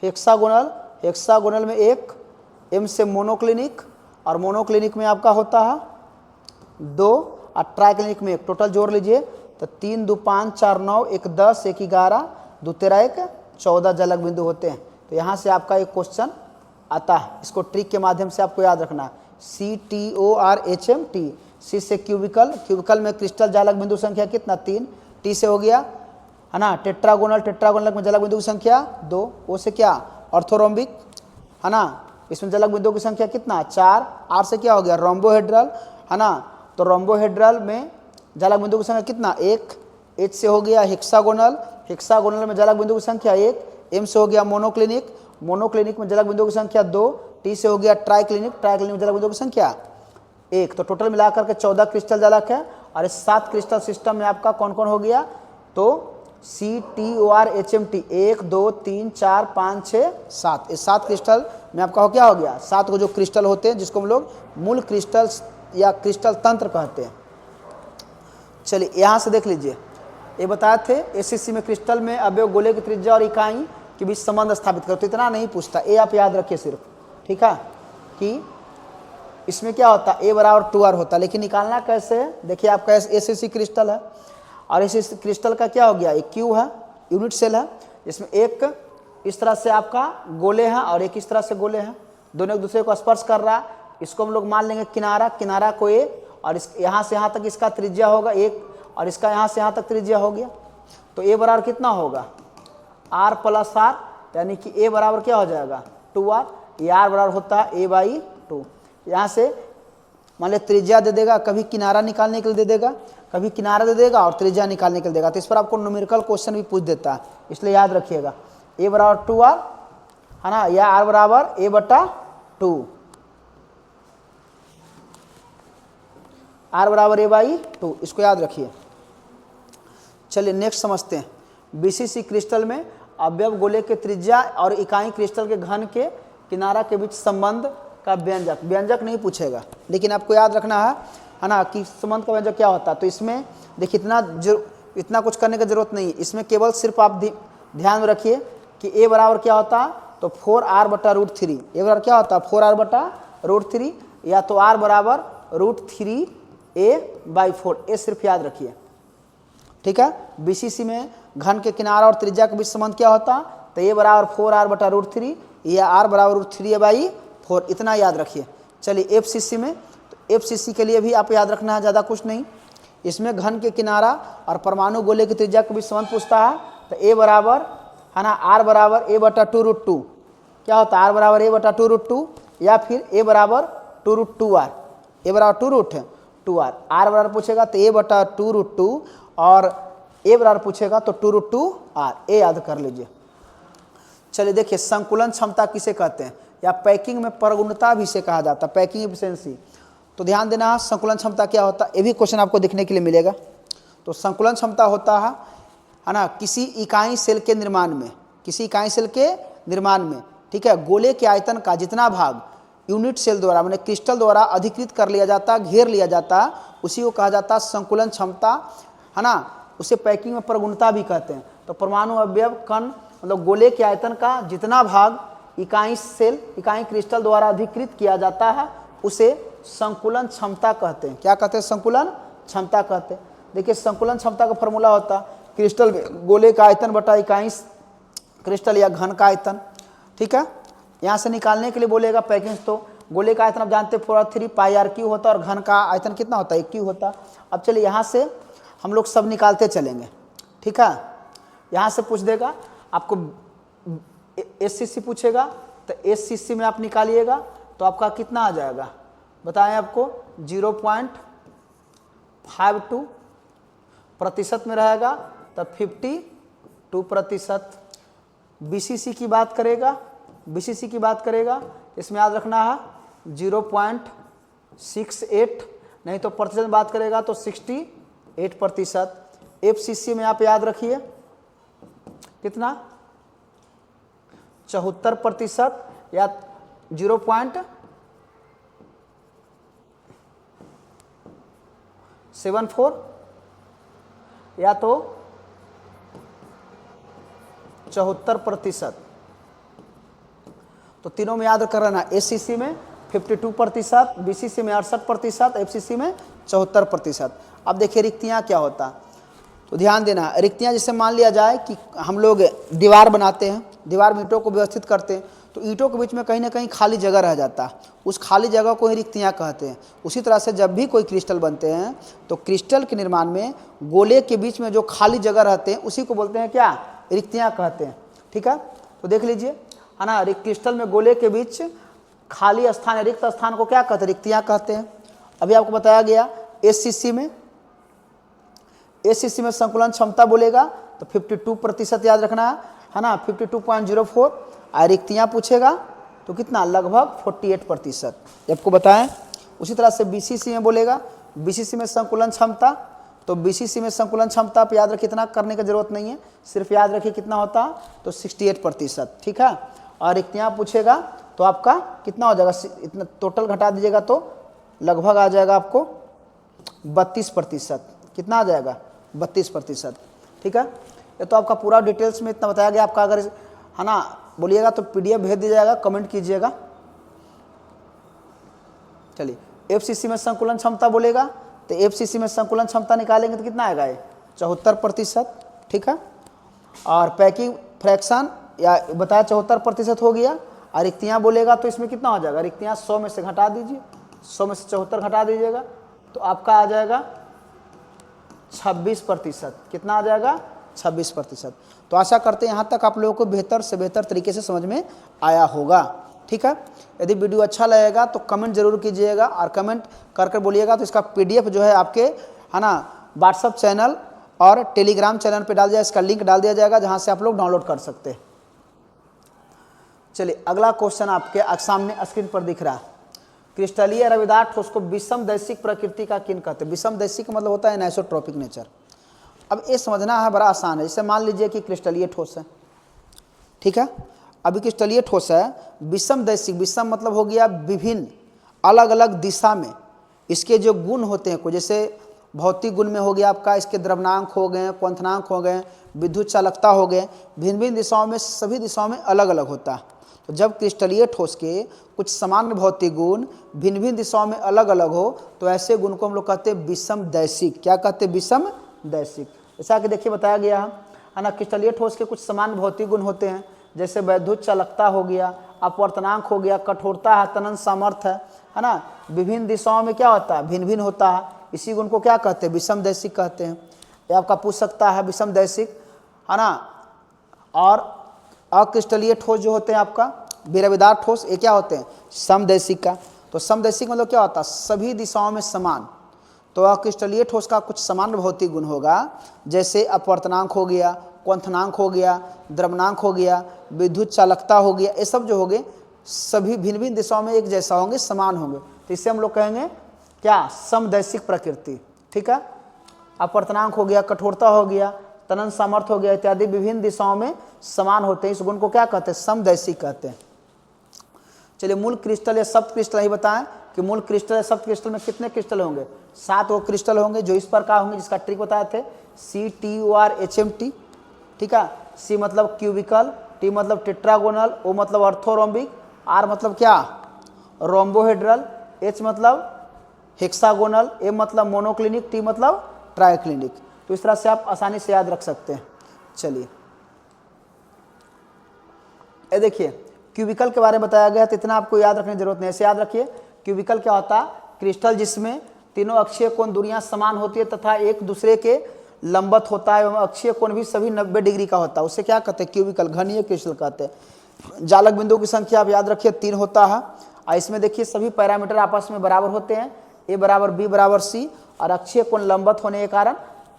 हेक्सागोनल, हेक्सागोनल में 1। M से मोनोक्लिनिक, और मोनोक्लिनिक में आपका होता है 2, और ट्राइक्लिनिक में 1। टोटल जोड़ लीजिए तो 3 2 5 4 9 1 10 1 11 2 13 1 14 जालक बिंदु होते हैं। तो यहाँ से आपका एक क्वेश्चन आता है, इसको ट्रिक के माध्यम से आपको याद रखना है। CTORHMT, C से क्यूबिकल, क्यूबिकल में क्रिस्टल जालक बिंदु संख्या कितना, 3। T से हो गया है ना टेट्रागोनल, टेट्रागोनल में जालक बिंदु की संख्या 2। O से क्या, ऑर्थोरोम्बिक है ना, इसमें जालक बिंदु की संख्या कितना, 4। R से क्या हो गया, रोम्बोहेड्रल है ना, तो रोम्बोहेड्रल में जालक बिंदु की संख्या कितना, 1। H से हो गया हेक्सागोनल, हेक्सागोनल में जालक बिंदु की संख्या 1। M से हो गया मोनोक्लिनिक, मोनोक्लिनिक में जालक बिंदु की संख्या 2। T से हो गया ट्राइक्लिनिक, ट्राइक्लिनिक में जालक बिंदु की संख्या 1। तो टोटल मिलाकर के 14 क्रिस्टल जालक है। और इस 7 क्रिस्टल सिस्टम में आपका कौन कौन हो गया, तो CTORHMT 1 2 3 4 5 6 7, इस 7 क्रिस्टल में आपका क्या हो गया, 7 को जो क्रिस्टल होते हैं जिसको हम लोग मूल क्रिस्टल या क्रिस्टल तंत्र कहते हैं। चलिए यहाँ से देख लीजिए, ये बताए थे SSC में क्रिस्टल में अवयव गोले की त्रिज्या और इकाई के बीच संबंध स्थापित करो, तो इतना नहीं पूछता, ये आप याद रखिए सिर्फ। ठीक है, कि इसमें क्या होता है, A बराबर 2R होता है, लेकिन निकालना कैसे है, देखिए आपका SSC क्रिस्टल है, और इस क्रिस्टल का क्या हो गया, एक क्यू है, यूनिट सेल है। इसमें एक इस तरह से आपका गोले हैं और एक इस तरह से गोले हैं, दोनों एक दूसरे को स्पर्श कर रहा है। इसको हम लोग मान लेंगे किनारा, किनारा को A, और इस यहाँ से यहाँ तक इसका त्रिज्या होगा 1, और इसका यहाँ से यहाँ तक त्रिज्या हो गया। तो A बराबर कितना होगा, R प्लस R, यानी कि A बराबर क्या हो जाएगा, 2R। ये R बराबर होता है A/2। यहाँ से मान लिया त्रिज्या दे देगा, कभी किनारा निकालने के लिए दे देगा, कभी किनारा दे देगा और त्रिज्या निकालने के लिए देगा। तो इस पर आपको न्यूमेरिकल क्वेश्चन भी पूछ देता है, इसलिए याद रखिएगा A बराबर 2R है ना, या R बराबर A/2, R बराबर A/2, इसको याद रखिए। चलिए नेक्स्ट समझते हैं। BCC क्रिस्टल में अवयव गोले के त्रिज्या और इकाई क्रिस्टल के घन के किनारा के बीच संबंध का व्यंजक, व्यंजक नहीं पूछेगा, लेकिन आपको याद रखना है ना, कि संबंध का व्यंजक क्या होता है। तो इसमें देखिए इतना कुछ करने की जरूरत नहीं है, इसमें केवल सिर्फ आप ध्यान में रखिए कि A बराबर क्या होता है, तो 4R/√3। A बराबर क्या होता है, 4R/√3, या तो R बराबर √3A/4, ये सिर्फ याद रखिए। ठीक है, BCC में घन के किनारा और त्रिज्या के बीच संबंध क्या होता, तो ए बराबर 4r/√3 या r बराबर √3a/4, इतना याद रखिए। चलिए FCC में, तो FCC के लिए भी आप याद रखना है, ज़्यादा कुछ नहीं। इसमें घन के किनारा और परमाणु गोले की त्रिज्या के बीच संबंध पूछता है, तो ए बराबर है ना r बराबर a/2√2, क्या होता है r बराबर a/2√2 या फिर a बराबर 2√2r, a बराबर 2√2r, r बराबर पूछेगा तो a/2√2 और a बराबर पूछेगा तो 2√2r, ए याद कर लीजिए। चलिए देखिए संकुलन क्षमता किसे कहते हैं, या पैकिंग में प्रगुणता भी इसे कहा जाता है, पैकिंग एफिशिएंसी। तो ध्यान देना संकुलन क्षमता क्या होता है, ये भी क्वेश्चन आपको देखने के लिए मिलेगा। तो संकुलन क्षमता होता है ना किसी इकाई सेल के निर्माण में, किसी इकाई सेल के निर्माण में, ठीक है, गोले के आयतन का जितना भाग यूनिट सेल द्वारा मैंने क्रिस्टल द्वारा अधिकृत कर लिया जाता, घेर लिया जाता, उसी को कहा जाता संकुलन क्षमता, है ना। उसे पैकिंग में प्रगुणता भी कहते हैं। तो परमाणु अवयव कण मतलब गोले के आयतन का जितना भाग इकाई सेल इकाई क्रिस्टल द्वारा अधिकृत किया जाता है उसे संकुलन क्षमता कहते हैं। क्या कहते हैं, संकुलन क्षमता कहते हैं। देखिए संकुलन क्षमता का फॉर्मूला होता क्रिस्टल गोले का आयतन बटा इकाई क्रिस्टल या घन का आयतन, ठीक है। यहाँ से निकालने के लिए बोलेगा पैकिंग, तो गोले का आयतन आप जानते हैं 4/3 πr क्यू होता है और घन का आयतन कितना होता है, 1 क्यू होता। अब चलिए यहाँ से हम लोग सब निकालते चलेंगे, ठीक है। यहाँ से पूछ देगा आपको SCC पूछेगा, तो SCC में आप निकालिएगा तो आपका कितना आ जाएगा बताएं आपको, 0.52 प्रतिशत में रहेगा, तब 52%। BCC की बात करेगा, BCC की बात करेगा इसमें याद रखना है 0.68, नहीं तो प्रतिशत में बात करेगा तो 68%। FCC में आप याद रखिए कितना, 74% या 0.74 या तो 74%। तो तीनों में याद कर लेना, SCC में 52%, BCC में 68%, FCC में 74%। अब देखिए रिक्तियाँ क्या होता, तो ध्यान देना रिक्तियाँ जैसे मान लिया जाए कि हम लोग दीवार बनाते हैं, दीवार में ईंटों को व्यवस्थित करते हैं, तो ईंटों के बीच में कहीं ना कहीं खाली जगह रह जाता है, उस खाली जगह को ही रिक्तियाँ कहते हैं। उसी तरह से जब भी कोई क्रिस्टल बनते हैं तो क्रिस्टल के निर्माण में गोले के बीच में जो खाली जगह रहते हैं उसी को बोलते हैं क्या, रिक्तियाँ कहते हैं, ठीक है। तो देख लीजिए है ना, क्रिस्टल में गोले के बीच खाली स्थान रिक्त स्थान को क्या कहते हैं, रिक्तियाँ कहते हैं। अभी आपको बताया गया SCC में संकुलन क्षमता बोलेगा तो 52% याद रखना है ना, 52.04। और रिक्तियाँ पूछेगा तो कितना, लगभग 48% आपको बताएं। उसी तरह से BCC में बोलेगा, BCC में संकुलन क्षमता, तो BCC में संकुलन क्षमता आप याद रखिए, इतना करने की जरूरत नहीं है, सिर्फ याद रखिए कितना होता तो 68%, ठीक है। और रिक्तियाँ पूछेगा तो आपका कितना हो जाएगा, इतना टोटल घटा दीजिएगा तो लगभग आ जाएगा आपको 32%, कितना आ जाएगा 32%, ठीक है। ये तो आपका पूरा डिटेल्स में इतना बताया गया। आपका अगर है ना बोलिएगा तो PDF भेज दिया जाएगा, कमेंट कीजिएगा। चलिए FCC में संकुलन क्षमता बोलेगा तो FCC में संकुलन क्षमता निकालेंगे तो कितना आएगा, ये 74%, ठीक है। और पैकिंग फ्रैक्शन या बताया 74% हो गया। और रिक्तियाँ बोलेगा तो इसमें कितना हो जाएगा, रिक्तियाँ 100 में से घटा दीजिए, 100 में से 74 घटा दीजिएगा तो आपका आ जाएगा 26%, कितना आ जाएगा 26%। तो आशा करते हैं यहाँ तक आप लोगों को बेहतर से बेहतर तरीके से समझ में आया होगा, ठीक है। यदि वीडियो अच्छा लगेगा तो कमेंट जरूर कीजिएगा और कमेंट कर कर बोलिएगा तो इसका PDF जो है आपके है ना व्हाट्सअप चैनल और टेलीग्राम चैनल पे डाल दिया, इसका लिंक डाल दिया जाएगा जहाँ से आप लोग डाउनलोड कर सकते हैं। चलिए अगला क्वेश्चन आपके सामने स्क्रीन पर दिख रहा है, क्रिस्टलीय रवेदार ठोस को विषम दैशिक प्रकृति का किन कहते हैं। विषम दैशिक मतलब होता है एनिसोट्रोपिक नेचर। अब ये समझना है, बड़ा आसान है। जैसे मान लीजिए कि क्रिस्टलीय ठोस है, ठीक है। अभी क्रिस्टलीय ठोस है, विषम दैशिक, विषम मतलब हो गया विभिन्न अलग अलग दिशा में इसके जो गुण होते हैं, को जैसे भौतिक गुण में हो गया आपका इसके द्रवनांक हो गए, क्वंथनांक हो गए, विद्युत चालकता हो गए, भिन्न भिन्न दिशाओं में सभी दिशाओं में अलग अलग होता है। तो जब क्रिस्टलीय ठोस के कुछ सामान्य भौतिक गुण भिन्न भिन्न दिशाओं में अलग अलग हो तो ऐसे गुण को हम लोग कहते हैं विषम दैशिक। क्या कहते हैं, विषम दैशिक। जैसा कि देखिए बताया गया है ना। क्रिस्टलीय ठोस के कुछ समान भौतिक गुण होते हैं, जैसे वैद्युत चालकता हो गया, अपवर्तनांक हो गया, कठोरता है, तनन सामर्थ्य है ना। विभिन्न दिशाओं में क्या होता है, भिन्न भिन्न होता है। इसी गुण को क्या कहते हैं, विषमदैशिक कहते हैं। ये आपका पूछ सकता है विषमदैशिक, है ना। और अक्रिस्टलीय ठोस जो होते हैं आपका विरविदार ठोस, ये क्या होते हैं, समदैशिक का। तो समदैशिक मतलब क्या होता है, सभी दिशाओं में समान। तो अक्रिस्टलीय ठोस का कुछ समान भौतिक गुण होगा, जैसे अपवर्तनांक हो गया, क्वंथनांक हो गया, द्रवनांक हो गया, विद्युत चालकता हो गया। ये सब जो होंगे सभी भिन्न भिन्न दिशाओं में एक जैसा होंगे, समान होंगे। तो इससे हम लोग कहेंगे क्या, समदैशिक प्रकृति। ठीक है, अपवर्तनांक हो गया, कठोरता हो गया, तनन सामर्थ्य हो गया इत्यादि विभिन्न दिशाओं में समान होते हैं। इस गुण को क्या कहते हैं, समदैशिक कहते हैं। चलिए मूल क्रिस्टल या सप्त क्रिस्टल ही बताएं कि मूल क्रिस्टल या सप्त क्रिस्टल में कितने क्रिस्टल होंगे, 7 वो क्रिस्टल होंगे जो इस प्रकार होंगे, जिसका ट्रिक बताए थे, CTORHMT। ठीक है, C मतलब क्यूबिकल, T मतलब टेट्रागोनल, O मतलब ऑर्थोरोम्बिक, R मतलब क्या, रोम्बोहेड्रल, H मतलब हेक्सागोनल, M मतलब मोनोक्लिनिक, T मतलब ट्राइक्लिनिक। तो इस तरह से आप आसानी से याद रख सकते हैं। चलिए ये देखिए क्यूबिकल के बारे में बताया गया, तो इतना आपको याद रखने की जरूरत नहीं। ऐसे याद रखिए, क्यूबिकल क्या होता है, क्रिस्टल जिसमें तीनों अक्षीय कोण दूरियां समान होती है तथा एक दूसरे के लंबवत होता है एवं अक्षीय कोण भी सभी 90 डिग्री का होता है, उसे क्या कहते हैं, क्यूबिकल, घनीय क्रिस्टल कहते हैं। जालक बिंदु की संख्या आप याद रखिए 3 होता है। और इसमें देखिए सभी पैरामीटर आपस में बराबर होते हैं, A बराबर B बराबर C, और अक्षीय कोण लंबवत होने के कारण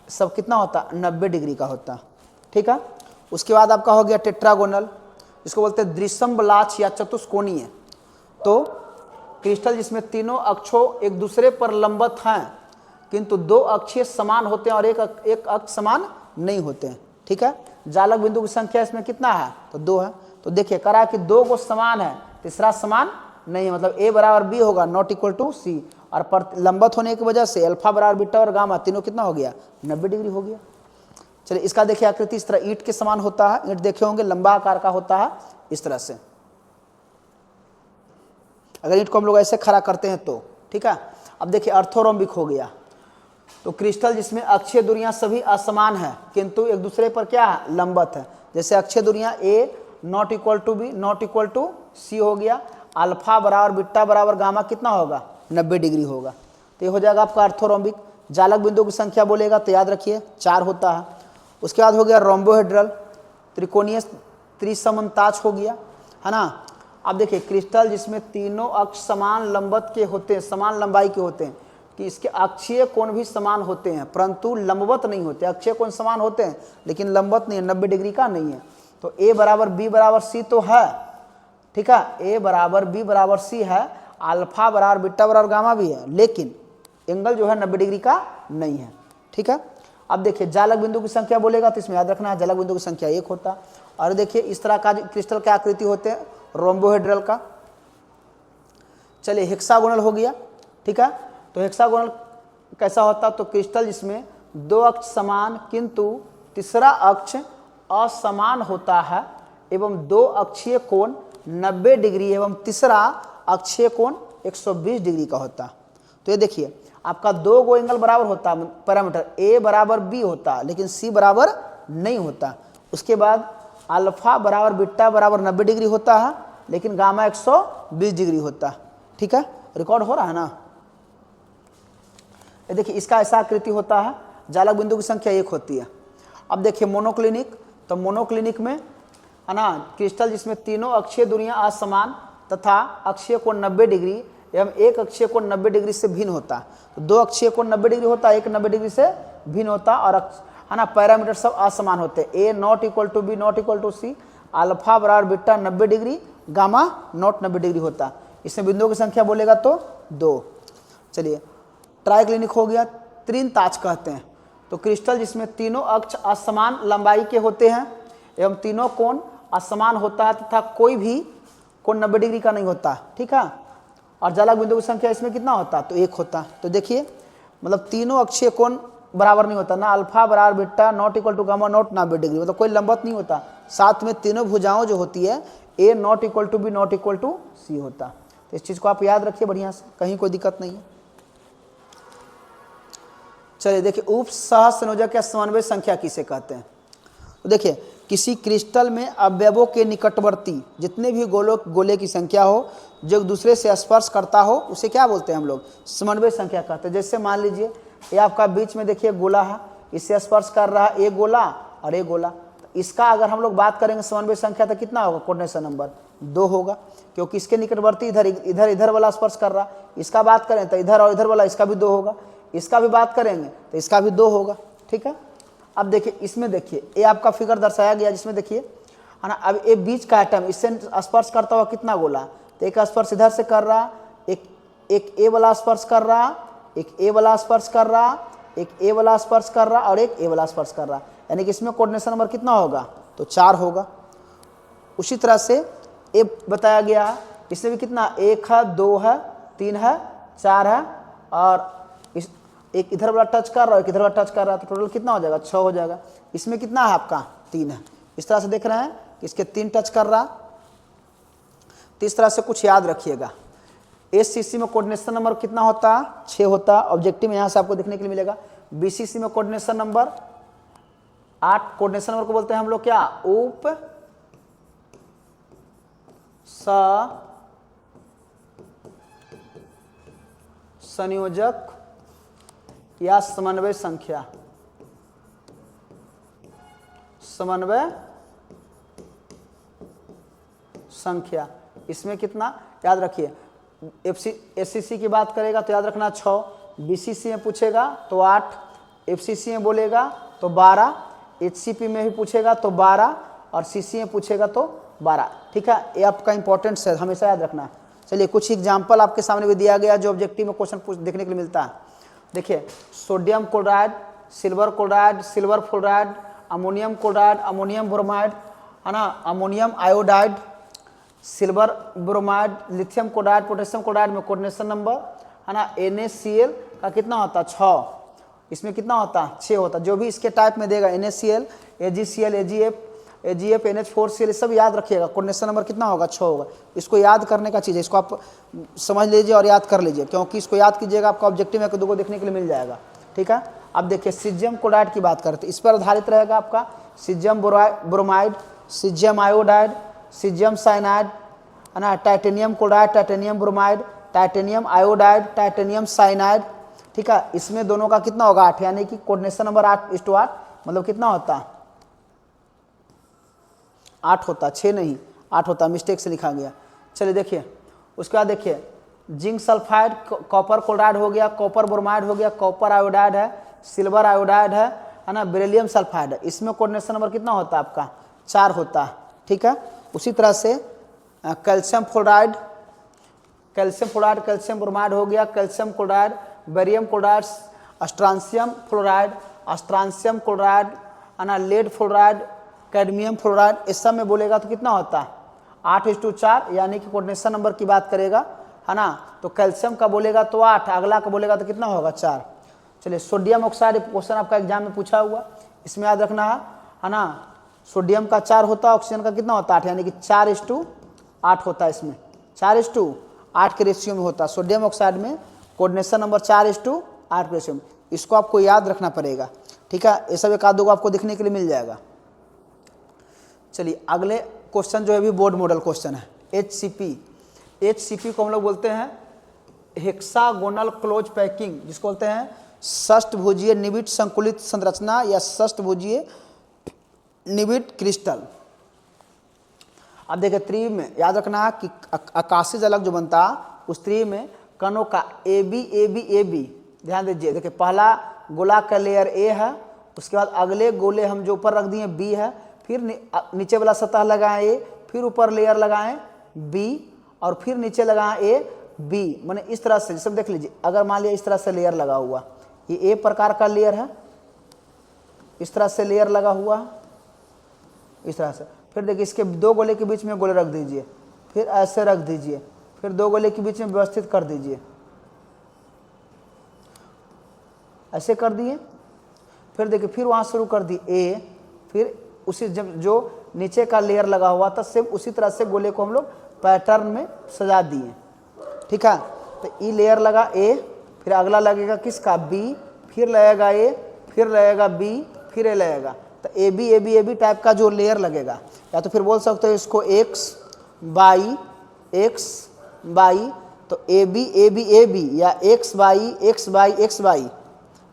सब कितना होता है, 90 डिग्री का होता है। ठीक है, उसके बाद आपका हो गया टेट्रागोनल, इसको बोलते हैं द्विसंबलाच या चतुष्कोणीय। तो क्रिस्टल जिसमें तीनों अक्षों एक दूसरे पर लंबवत हैं, किंतु 2 अक्षीय समान होते हैं और एक अक्ष समान नहीं होते हैं। ठीक है, जालक बिंदु की संख्या इसमें कितना है, तो 2 है। तो देखिए करा कि 2 को समान है, तीसरा समान नहीं है, मतलब A बराबर B होगा, नॉट इक्वल टू C। और लंबवत होने की वजह से अल्फा बराबर बीटा और गामा तीनों कितना हो गया, 90 डिग्री हो गया। चलिए इसका देखिए आकृति इस तरह ईंट के समान होता है, ईंट देखे होंगे लंबा आकार का होता है इस तरह से, अगर ईंट को हम लोग ऐसे खड़ा करते हैं तो। ठीक है, अब देखिए ऑर्थोरोम्बिक हो गया, तो क्रिस्टल जिसमें अक्षीय दूरियां सभी असमान है किंतु एक दूसरे पर क्या है, लंबवत है। जैसे अक्षीय दूरियां A not equal to B not equal to C हो गया, अल्फा बराबर बीटा बराबर गामा कितना होगा, 90 डिग्री होगा। तो ये हो जाएगा आपका ऑर्थोरोम्बिक। जालक बिंदु की संख्या बोलेगा तो याद रखिए 4 होता है। उसके बाद हो गया रोम्बोहेड्रल, त्रिकोणीय त्रिसमताच हो गया, है ना। अब देखिए क्रिस्टल जिसमें तीनों अक्ष समान लंबवत के होते हैं, समान लंबाई के होते हैं, कि इसके अक्षीय कोण भी समान होते हैं परंतु लंबवत नहीं होते। अक्षीय कोण समान होते हैं लेकिन लंबवत नहीं है, 90 डिग्री का नहीं है। तो A बराबर B बराबर C तो है, ठीक है, A बराबर B बराबर C है, अल्फा बराबर बीटा बराबर गामा भी है, लेकिन एंगल जो है 90 डिग्री का नहीं है। ठीक है, अब देखिए जालक बिंदु की संख्या बोलेगा तो इसमें याद रखना है जालक बिंदु की संख्या 1 होता है। और देखिए इस तरह का क्रिस्टल क्या आकृति होते हैं, रोम्बोहेड्रल का। चलिए हेक्सागोनल हो गया। ठीक है, तो हेक्सागोनल कैसा होता है, तो क्रिस्टल जिसमें 2 अक्ष समान किंतु तीसरा अक्ष असमान होता है एवं 2 अक्षीय कोण 90 डिग्री एवं तीसरा अक्षीय कोण 120 डिग्री का होता है। तो ये देखिए आपका 2 गो एंगल बराबर होता है, पैरामीटर A बराबर B होता है लेकिन C बराबर नहीं होता। उसके बाद अल्फा बराबर बीटा बराबर 90 डिग्री होता है लेकिन गामा 120 डिग्री होता है। ठीक है, रिकॉर्ड हो रहा है ना। ये देखिए इसका ऐसा आकृति होता है, जालक बिंदु की संख्या 1 होती है। अब देखिए मोनोक्लिनिक, तो मोनोक्लिनिक में है ना क्रिस्टल जिसमें तीनों अक्षीय दूरियां असमान तथा अक्षीय कोण 90 डिग्री एवं एक अक्षीय कोण 90 डिग्री से भिन्न होता। तो 2 अक्षीय कोण 90 डिग्री होता, एक 90 डिग्री से भिन्न होता, और है ना पैरामीटर सब असमान होते हैं। A not equal to B not equal to C, alpha बराबर beta 90 degree, gamma not 90 degree होता। इसमें बिंदुओं की संख्या बोलेगा तो 2। चलिए ट्राइक्लिनिक हो गया, त्रिनताच कहते हैं। तो क्रिस्टल जिसमें तीनों अक्ष असमान लंबाई के होते हैं एवं तीनों कोण असमान होता है तथा कोई भी कोण 90 डिग्री का नहीं होता। ठीक है, और जालक बिंदु की संख्या इसमें कितना होता, तो 1 होता। तो देखिए मतलब तीनों अक्षीय कोण बराबर नहीं होता, ना अल्फा बराबर beta not equal to gamma not 90 degree, मतलब कोई लंबवत नहीं होता। साथ में तीनों भुजाओं जो होती है A not equal to B not equal to C होता। तो इस चीज़ को आप याद रखिए बढ़िया से, कहीं कोई दिक्कत नहीं है। चलिए देखिए उप सह संयोजक या समन्वय संख्या किसे कहते हैं। तो तो देखिए किसी क्रिस्टल में अवयवों के निकटवर्ती जितने भी गोले की संख्या हो जो एक दूसरे से स्पर्श करता हो उसे क्या बोलते हैं हम लोग, समन्वय संख्या कहते हैं। जैसे मान लीजिए ये आपका बीच में देखिए गोला है, इससे स्पर्श कर रहा है एक गोला और एक गोला, तो इसका अगर हम लोग बात करेंगे समन्वय संख्या तो कितना होगा, कोऑर्डिनेशन नंबर 2 होगा, क्योंकि इसके निकटवर्ती इधर वाला स्पर्श कर रहा। इसका बात करें तो इधर और इधर वाला, इसका भी 2 होगा। इसका भी बात करेंगे तो इसका भी 2 होगा। ठीक है, अब देखिए इसमें देखिए ये आपका फिगर दर्शाया गया जिसमें देखिए है ना, अब ये बीच का आइटम इससे स्पर्श करता हुआ कितना गोला, तो एक स्पर्श इधर से कर रहा, एक ए वाला स्पर्श कर रहा, एक ए वाला स्पर्श कर रहा, एक ए वाला स्पर्श कर रहा और एक ए वाला स्पर्श कर रहा, यानी कि इसमें कोऑर्डिनेशन नंबर कितना होगा, तो 4 होगा। उसी तरह से ए बताया गया है, इसमें भी कितना 1 है, 2 है, 3 है, 4 है और इस एक इधर वाला टच कर रहा है, एक इधर वाला टच कर रहा है, तो टोटल कितना हो जाएगा, 6 हो जाएगा। इसमें कितना है आपका 3 है। इस तरह से देख रहे हैं कि इसके 3 टच कर रहा। तो इस तरह से कुछ याद रखिएगा। एससीसी में कोऑर्डिनेशन नंबर कितना होता है, 6 होता है। ऑब्जेक्टिव में यहाँ से आपको देखने के लिए मिलेगा। बीसीसी में कोऑर्डिनेशन नंबर 8, कोऑर्डिनेशन नंबर को बोलते हैं हम लोग क्या, उप संयोजक या समन्वय संख्या। समन्वय संख्या इसमें कितना याद रखिए, एससीसी की बात करेगा तो याद रखना 6, बीसीसी में पूछेगा तो 8, एफसीसी में बोलेगा तो 12, एचसीपी में भी पूछेगा तो 12 और सीसी में पूछेगा तो 12। ठीक है, ये आपका इंपॉर्टेंट है, हमेशा याद रखना। चलिए कुछ एग्जाम्पल आपके सामने भी दिया गया जो ऑब्जेक्टिव में क्वेश्चन देखने के लिए मिलता है। देखिए sodium chloride, silver chloride, silver fluoride, ammonium chloride, ammonium bromide है ना, ammonium iodide, silver bromide, lithium chloride, potassium chloride में कोऑर्डिनेशन नंबर है ना NaCl का कितना होता है 6, इसमें कितना होता है 6 होता है। जो भी इसके टाइप में देगा NaCl, AgCl, AgF, NH4Cl सब याद रखिएगा, कोऑर्डिनेशन नंबर कितना होगा 6 होगा। इसको याद करने का चीज़ है, इसको आप समझ लीजिए और याद कर लीजिए, क्योंकि इसको याद कीजिएगा आपका ऑब्जेक्टिव में 2 को देखने के लिए मिल जाएगा। ठीक है, अब देखिए सीजियम क्लोराइड की बात करते हैं, इस पर आधारित रहेगा आपका caesium bromide, caesium iodide, caesium cyanide है ना, titanium chloride, titanium bromide, titanium iodide, titanium cyanide. ठीक है, इसमें दोनों का कितना होगा 8, यानी कि कोऑर्डिनेशन नंबर 8:8 मतलब कितना होता है 8 होता, 6 नहीं 8 होता, मिस्टेक से लिखा गया। चलिए देखिए उसके बाद देखिए जिंक सल्फाइड, कॉपर क्लोराइड हो गया, कॉपर ब्रोमाइड हो गया, कॉपर आयोडाइड है, सिल्वर आयोडाइड है ना, बेरिलियम सल्फाइड है। इसमें कोऑर्डिनेशन नंबर कितना होता है आपका 4 होता है। ठीक है, उसी तरह से कैल्शियम फ्लोराइड, कैल्शियम ब्रोमाइड हो गया, calcium chloride, barium chloride, strontium fluoride, strontium chloride है ना, लेड फ्लोराइड, कैडमियम फ्लोराइड, इस सब में बोलेगा तो कितना होता है 8:4, यानी कि कोऑर्डिनेशन नंबर की बात करेगा है ना, तो कैल्शियम का बोलेगा तो 8, अगला का बोलेगा तो कितना होगा 4। चलिए सोडियम ऑक्साइड क्वेश्चन आपका एग्जाम में पूछा हुआ, इसमें याद रखना है ना, सोडियम का 4 होता है, ऑक्सीजन का कितना होता है 8, यानी कि 4:8 होता है। इसमें 4:8 के रेशियो में होता है सोडियम ऑक्साइड में, कोऑर्डिनेशन नंबर 4:8 के रेशियो में। इसको आपको याद रखना पड़ेगा। ठीक है, ये सब 1-2 को आपको देखने के लिए मिल जाएगा। चलिए अगले क्वेश्चन जो है भी बोर्ड मॉडल क्वेश्चन है, HCP को हम लोग बोलते हैं हेक्सागोनल क्लोज पैकिंग, जिसको बोलते हैं षष्ठभुजीय निबिड संकुलित संरचना या षष्ठभुजीय निबिड क्रिस्टल। अब देखिए त्रि में याद रखना है कि आकाशीय जलक जो बनता है उस त्रि में कणों का AB ध्यान दीजिए। देखिए पहला गोला का लेयर A है, उसके बाद अगले गोले हम जो ऊपर रख दिए B है, फिर नीचे वाला सतह लगाएं A, फिर ऊपर लेयर लगाएं B और फिर नीचे लगाएं A B। माने इस तरह से सब देख लीजिए, अगर मान लिया इस तरह से लेयर लगा हुआ, ये A प्रकार का लेयर है, इस तरह से लेयर लगा हुआ है इस तरह से। फिर देखिए इसके 2 गोले के बीच में गोले रख दीजिए, फिर ऐसे रख दीजिए, फिर 2 गोले के बीच में व्यवस्थित कर दीजिए, ऐसे कर दिए। फिर देखिए फिर वहाँ शुरू कर दी A, फिर उसी जब जो नीचे का लेयर लगा हुआ था सेम उसी तरह से गोले को हम लोग पैटर्न में सजा दिए। ठीक है, तो ई लेयर लगा A, फिर अगला लगेगा किसका B, फिर लगेगा A, फिर लगेगा B, फिर ए लगेगा। तो ए बी टाइप का जो लेयर लगेगा, या तो फिर बोल सकते हो इसको एक्स बाई, तो ए बी या एक्स बाई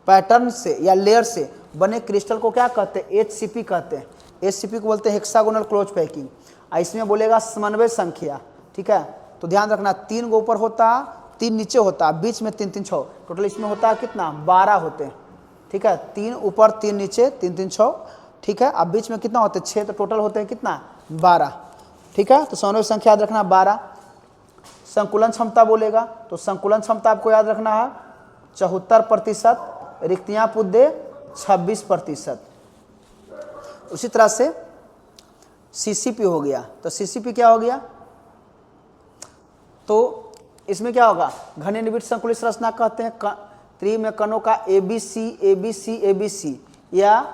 पैटर्न से या लेयर से बने क्रिस्टल को क्या कहते हैं, HCP कहते हैं। HCP को बोलते हैं हेक्सागोनल क्लोज पैकिंग। इसमें बोलेगा समन्वय संख्या, ठीक है। तो ध्यान रखना 3 गो ऊपर होता, 3 नीचे होता, बीच में 3 3 6, टोटल इसमें होता है कितना, 12 होते हैं, ठीक है। 3 ऊपर 3 नीचे 3 3 6, ठीक है। अब बीच में कितना होते हैं, 6, तो टोटल होते हैं कितना, 12, ठीक है। तो समन्वय संख्या याद रखना 12। संकुलन क्षमता बोलेगा तो संकुलन क्षमता आपको याद रखना है 74%, रिक्तियां पुद्दे 26%। उसी तरह से CCP हो गया, तो CCP क्या हो गया, तो इसमें क्या होगा, घने निबिड़ संकुलित संरचना कहते हैं। त्रि में कणों का ABC या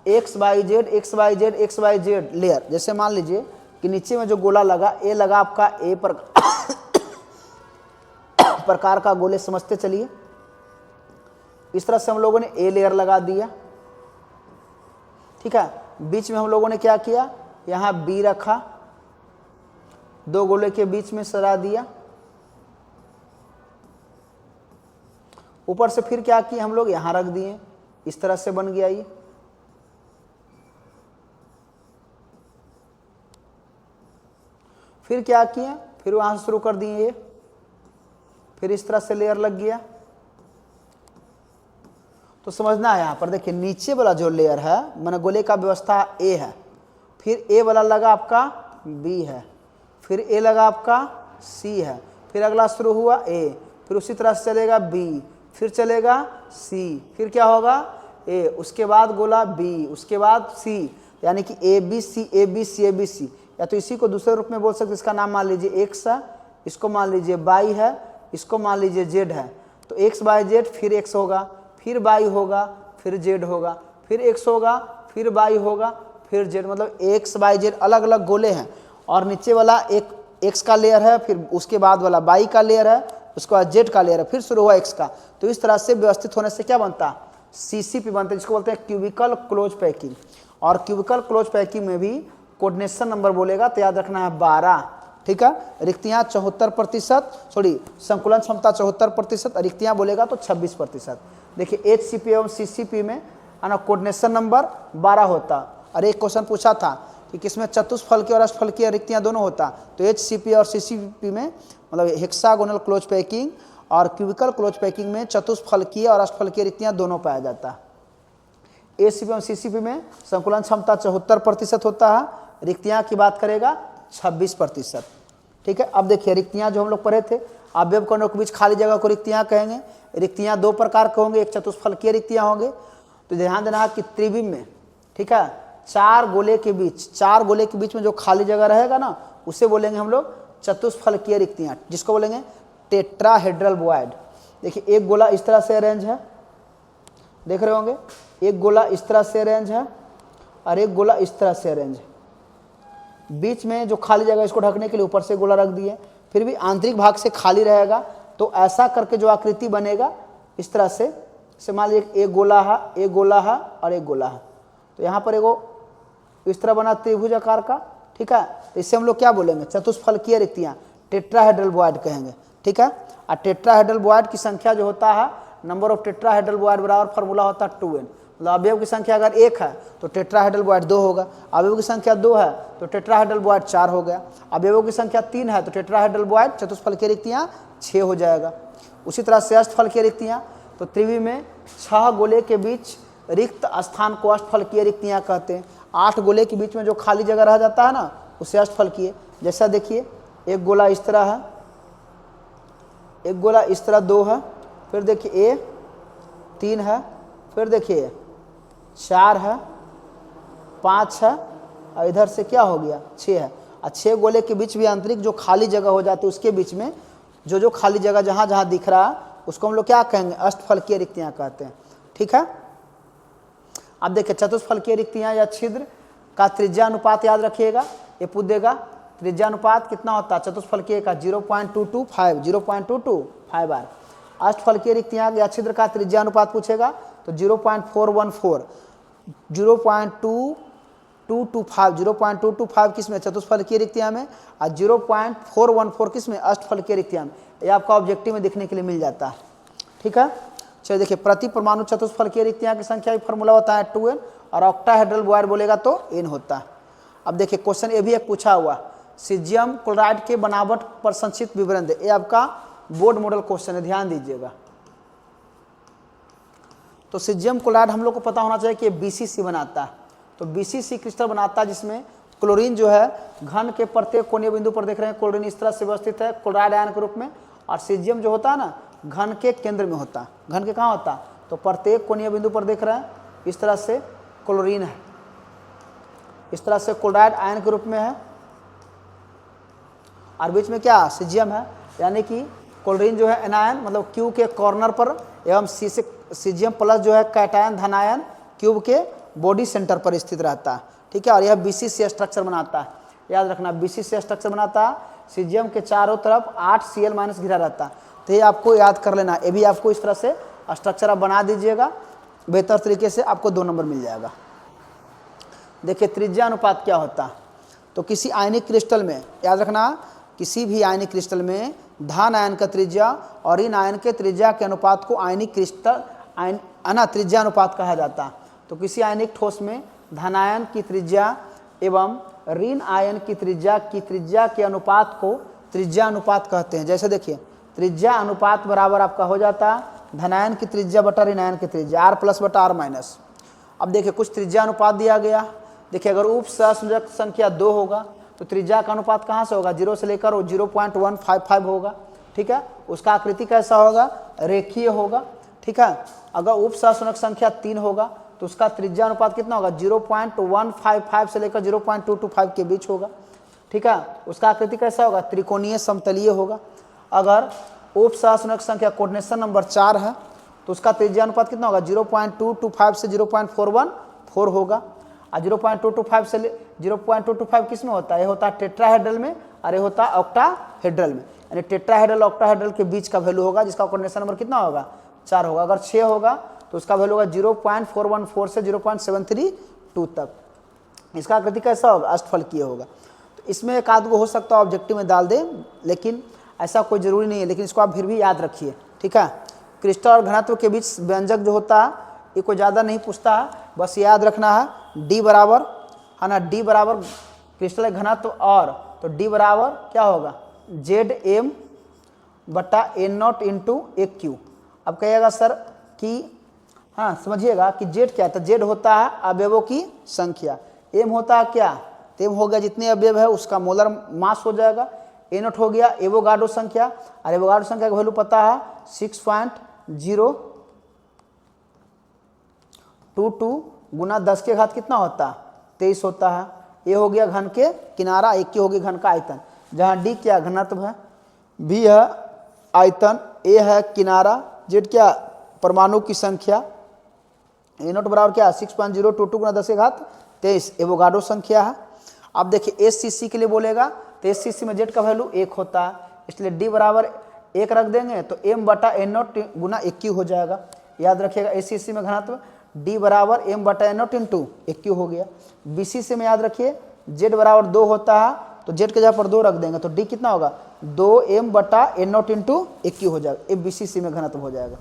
XYZ लेयर। जैसे मान लीजिए कि नीचे में जो गोला लगा, ए लगा आपका ए प्रकार का गोले समझते चलिए। इस तरह से हम लोगों ने ए लेयर लगा दिया, ठीक है। बीच में हम लोगों ने क्या किया, यहाँ बी रखा, 2 गोले के बीच में सरा दिया। ऊपर से फिर क्या किए हम लोग, यहाँ रख दिए, इस तरह से बन गया ये। फिर क्या किए, फिर वहां से शुरू कर दिए ये, फिर इस तरह से लेयर लग गया। तो समझना है यहाँ पर देखिए, नीचे वाला जो लेयर है माने गोले का व्यवस्था ए है, फिर ए वाला लगा आपका बी है, फिर ए लगा आपका सी है, फिर अगला शुरू हुआ ए, फिर उसी तरह से चलेगा बी, फिर चलेगा सी, फिर क्या होगा ए, उसके बाद गोला बी, उसके बाद सी, यानी कि ए बी सी। या तो इसी को दूसरे रूप में बोल सकते, इसका नाम मान लीजिए एक्स है, इसको मान लीजिए बाई है, इसको मान लीजिए जेड है। तो एक्स बाई जेड, फिर एक्स होगा, फिर बाई होगा, फिर जेड होगा, फिर एक्स होगा, फिर बाई होगा, फिर जेड। मतलब एक्स बाई जेड अलग अलग गोले हैं, और नीचे वाला एक एक्स का लेयर है, फिर उसके बाद वाला बाई का लेयर है, उसके बाद जेड का लेयर है, फिर शुरू हुआ एक्स का। तो इस तरह से व्यवस्थित होने से क्या बनता है, CCP बनता है, जिसको बोलते हैं क्यूबिकल क्लोज पैकिंग। और क्यूबिकल क्लोज पैकिंग में भी कोऑर्डिनेशन नंबर बोलेगा तो याद रखना है 12, ठीक है। रिक्तियां 74%, सॉरी संकुलन क्षमता 74%, रिक्तियां बोलेगा तो 26%। देखिए HCP एवं CCP में ना कोऑर्डिनेशन नंबर 12 होता। और एक क्वेश्चन पूछा था कि किसमें चतुष्फलकीय और अष्टफलकीय रिक्तियां दोनों होता, तो HCP और CCP में मतलब हेक्सागोनल क्लोज पैकिंग और क्यूबिकल क्लोज पैकिंग में चतुष्फलकीय और अष्टफलकीय रिक्तियां दोनों पाया जाता है। HCP और CCP में संकुलन क्षमता 74% होता है, रिक्तियां की बात करेगा 26%, ठीक है। अब देखिए रिक्तियां जो हम लोग पढ़े थे, अवयव कणों के बीच खाली जगह को रिक्तियां कहेंगे। रिक्तियां 2 प्रकार के होंगे, एक चतुष्फलकीय रिक्तियां होंगे। तो ध्यान देना कि त्रिविम में, ठीक है, 4 गोले के बीच में जो खाली जगह रहेगा ना, उसे बोलेंगे हम लोग चतुष्फलकीय रिक्तियां, जिसको बोलेंगे टेट्राहेड्रल बॉयड। देखिए एक गोला इस तरह से अरेंज है, देख रहे होंगे, एक गोला इस तरह से अरेंज है और एक गोला इस तरह से अरेंज है। बीच में जो खाली जगह इसको ढकने के लिए ऊपर से गोला रख दिए, फिर भी आंतरिक भाग से खाली रहेगा। तो ऐसा करके जो आकृति बनेगा इस तरह से मान लीजिए एक गोला है और एक गोला है। तो यहाँ पर एगो इस तरह बना त्रिभुज आकार का, ठीक है। तो इससे हम लोग क्या बोलेंगे, चतुष्फलकीय रिक्तियाँ, टेट्राहेड्रल बॉयड कहेंगे, ठीक है। और टेट्राहेड्रल बॉयड की संख्या जो होता है, नंबर ऑफ टेट्राहेड्रल बॉयड बराबर फार्मूला होता है 2n। मतलब अवयव की संख्या अगर 1 है तो टेट्राहेड्रल बॉयड 2 होगा, अवयव की संख्या 2 है तो टेट्राहेड्रल बॉयड 4 हो गया, अवयवों की संख्या 3 है तो टेट्राहेड्रल बॉयड चतुष्फलकीय रिक्तियाँ 6 हो जाएगा। उसी तरह से अष्टफलकीय रिक्तियाँ, तो त्रिवी में 6 गोले के बीच रिक्त स्थान को अष्टफलकीय रिक्तियाँ कहते हैं। 8 गोले के बीच में जो खाली जगह रह जाता है ना, उसे अष्टफलकीय। जैसा देखिए एक गोला इस तरह है, एक गोला इस तरह 2 है, फिर देखिए ए 3 है, फिर देखिए 4 है, 5 है, और इधर से क्या हो गया 6 है। और 6 गोले के बीच भी आंतरिक जो खाली जगह हो जाती है, उसके बीच में जो खाली जगह जहाँ जहाँ दिख रहा है उसको हम लोग क्या कहेंगे, अष्टफलकीय रिक्तियाँ कहते हैं, ठीक है। अब देखिए चतुष्फलकीय रिक्तियाँ या छिद्र का त्रिज्यानुपात याद रखिएगा, ये पूछ देगा त्रिज्यानुपात कितना होता है चतुष्फलकीय का, 0.225 बार। अष्टफलकीय रिक्तियाँ या छिद्र का त्रिज्यानुपात पूछेगा तो 0.414। 0.2225 किस में, चतुष्फलकीय रिक्तियाँ में, और 0.414 किस में, अष्टफलकीय रिक्तियाँ में। ये आपका ऑब्जेक्टिव में देखने के लिए मिल जाता है। ठीक है, चलिए देखिए, प्रति परमाणु चतुष्फलकीय रिक्तियाँ की संख्या की फॉर्मूला होता है 2n, और ऑक्टाहेड्रल बॉयर बोलेगा तो n होता है। अब देखिए क्वेश्चन ये भी एक पूछा हुआ, सीजियम क्लोराइड के बनावट पर संक्षिप्त विवरण दे। ये आपका बोर्ड मॉडल क्वेश्चन है, ध्यान दीजिएगा। तो सीजियम क्लोराइड हम लोग को पता होना चाहिए कि BCC बनाता है। तो BCC क्रिस्टल बनाता है जिसमें क्लोरीन जो है घन के प्रत्येक कोणीय बिंदु पर देख रहे हैं, क्लोरीन इस तरह से व्यवस्थित है क्लोराइड आयन के रूप में, और सीजियम जो होता है ना घन के केंद्र में होता है। घन के कहाँ होता है, तो प्रत्येक कोणीय बिंदु पर देख रहे हैं इस तरह से क्लोरीन है, इस तरह से क्लोराइड आयन के रूप में है, और बीच में क्या सीजियम है, यानी कि क्लोरीन जो है एनायन मतलब क्यू के कॉर्नर पर, एवं सीजियम प्लस जो है कैटायन धनायन क्यूब के बॉडी सेंटर पर स्थित रहता है। ठीक है, और यह BCC स्ट्रक्चर बनाता है। याद रखना, BCC स्ट्रक्चर बनाता है, सीजियम के चारों तरफ 8 Cl- घिरा रहता है। तो ये आपको याद कर लेना, ये भी आपको इस तरह से स्ट्रक्चर आप बना दीजिएगा, बेहतर तरीके से आपको 2 नंबर मिल जाएगा। देखिए त्रिज्या अनुपात क्या होता है, तो किसी आयनिक क्रिस्टल में, याद रखना, किसी भी आयनिक क्रिस्टल में धन आयन का त्रिज्या और इन आयन के त्रिज्या के अनुपात को आयनिक क्रिस्टल त्रिज्या अनुपात कहा जाता है। तो किसी आयनिक ठोस में धनायन की त्रिज्या एवं ऋण आयन की त्रिज्या के अनुपात को त्रिज्या अनुपात कहते हैं। जैसे देखिए त्रिज्या अनुपात बराबर आपका हो जाता है धनायन की त्रिज्या बटा ऋण आयन की त्रिज्या, R+/R-। अब देखिए कुछ त्रिज्या अनुपात दिया गया, देखिए अगर उप सहसंयोजक संख्या 2 होगा तो त्रिज्या का अनुपात कहाँ से होगा, 0 से लेकर 0.155 होगा। ठीक है, उसका आकृति कैसा होगा, रेखीय होगा। ठीक है, अगर उप सहसंयोजक संख्या 3 होगा तो उसका त्रिज्या अनुपात कितना होगा, 0.155 से लेकर 0.225 के बीच होगा। ठीक है, उसका आकृति कैसा होगा, त्रिकोणीय समतलीय होगा। अगर उप सहसंयोजक संख्या कोऑर्डिनेशन नंबर 4 है तो उसका त्रिज्या अनुपात कितना होगा, 0.225 से 0.414 होगा। और 0.225 से 0.225 किस में होता है, ये होता है टेट्राहेड्रल में, और ये होता है ऑक्टाहेड्रल में, यानी टेट्राहेड्रल ऑक्टाहेड्रल के बीच का वैल्यू होगा, जिसका कोऑर्डिनेशन नंबर कितना होगा, 4 होगा। अगर 6 होगा तो उसका वैल्यू होगा 0.414 से 0.732 तक। इसका आकृति कैसा होगा, अष्टफलकीय होगा। तो इसमें एक आध गो हो सकता है ऑब्जेक्टिव में डाल दें, लेकिन ऐसा कोई जरूरी नहीं है, लेकिन इसको आप फिर भी याद रखिए। ठीक है, क्रिस्टल और घनत्व के बीच व्यंजक जो होता है ये कोई ज़्यादा नहीं पूछता है, बस याद रखना है D बराबर है ना, D बराबर क्रिस्टल घनत्व, और तो D बराबर क्या होगा, Zm बटा N0 इंटू AQ। अब कहिएगा सर कि हाँ समझिएगा कि Z क्या है, तो Z होता है अवयवों की संख्या, M होता है क्या, तो M हो गया जितने अवयव है उसका मोलर मास हो जाएगा, N0 हो गया एवोगाड्रो संख्या, और एवोगाड्रो संख्या का वैल्यू पता है 6.022 गुना 10 के घात कितना होता है, 23 होता है। ये हो गया घन के किनारा, एक हो गया घन का आयतन, जहाँ D क्या घनत्व है, B है आयतन, A है किनारा, Z क्या परमाणु की संख्या, N0 बराबर क्या 6.022 गुना 10 के घात 23 एवोगाड्रो संख्या है। अब देखिए SCC के लिए बोलेगा तो SCC में Z का वैल्यू 1 होता है, इसलिए D बराबर 1 रख देंगे तो M बटा N0 गुना 21 हो जाएगा। याद रखिएगा SCC में घनत्व D बराबर M बटा N0 इंटू 21 हो गया। BCC में याद रखिए Z बराबर 2 होता है, तो Z के जगह पर 2 रख देंगे तो D कितना होगा, 2M बटा N0 इंटू 21 हो जाएगा। ये BCC में घनत्व हो जाएगा।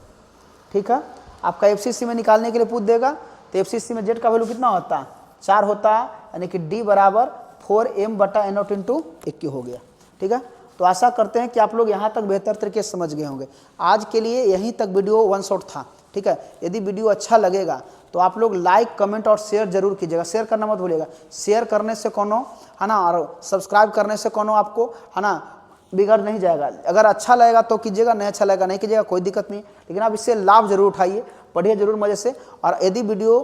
ठीक है, आपका FCC में निकालने के लिए पूछ देगा, तो FCC में Z का वैल्यू कितना होता है, 4 होता है, यानी कि D बराबर 4M बटा N0 इंटू 21 हो गया। ठीक है, तो आशा करते हैं कि आप लोग यहाँ तक बेहतर तरीके से समझ गए होंगे। आज के लिए यहीं तक वीडियो वन शॉट था। ठीक है, यदि वीडियो अच्छा लगेगा तो आप लोग लाइक कमेंट और शेयर जरूर कीजिएगा, शेयर करना मत भूलिएगा। शेयर करने से कोनो है ना, और सब्सक्राइब करने से कोनो आपको है ना बिगड़ नहीं जाएगा। अगर अच्छा लगेगा तो कीजिएगा, नहीं अच्छा लगेगा नहीं कीजिएगा, कोई दिक्कत नहीं, लेकिन आप इससे लाभ जरूर उठाइए, पढ़िए जरूर मज़े से। और यदि वीडियो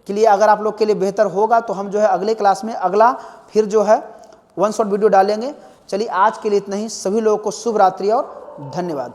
के लिए अगर आप लोग के लिए बेहतर होगा तो हम जो है अगले क्लास में अगला फिर जो है वन शॉट वीडियो डालेंगे। चलिए आज के लिए इतना ही, सभी लोगों को शुभ रात्रि और धन्यवाद।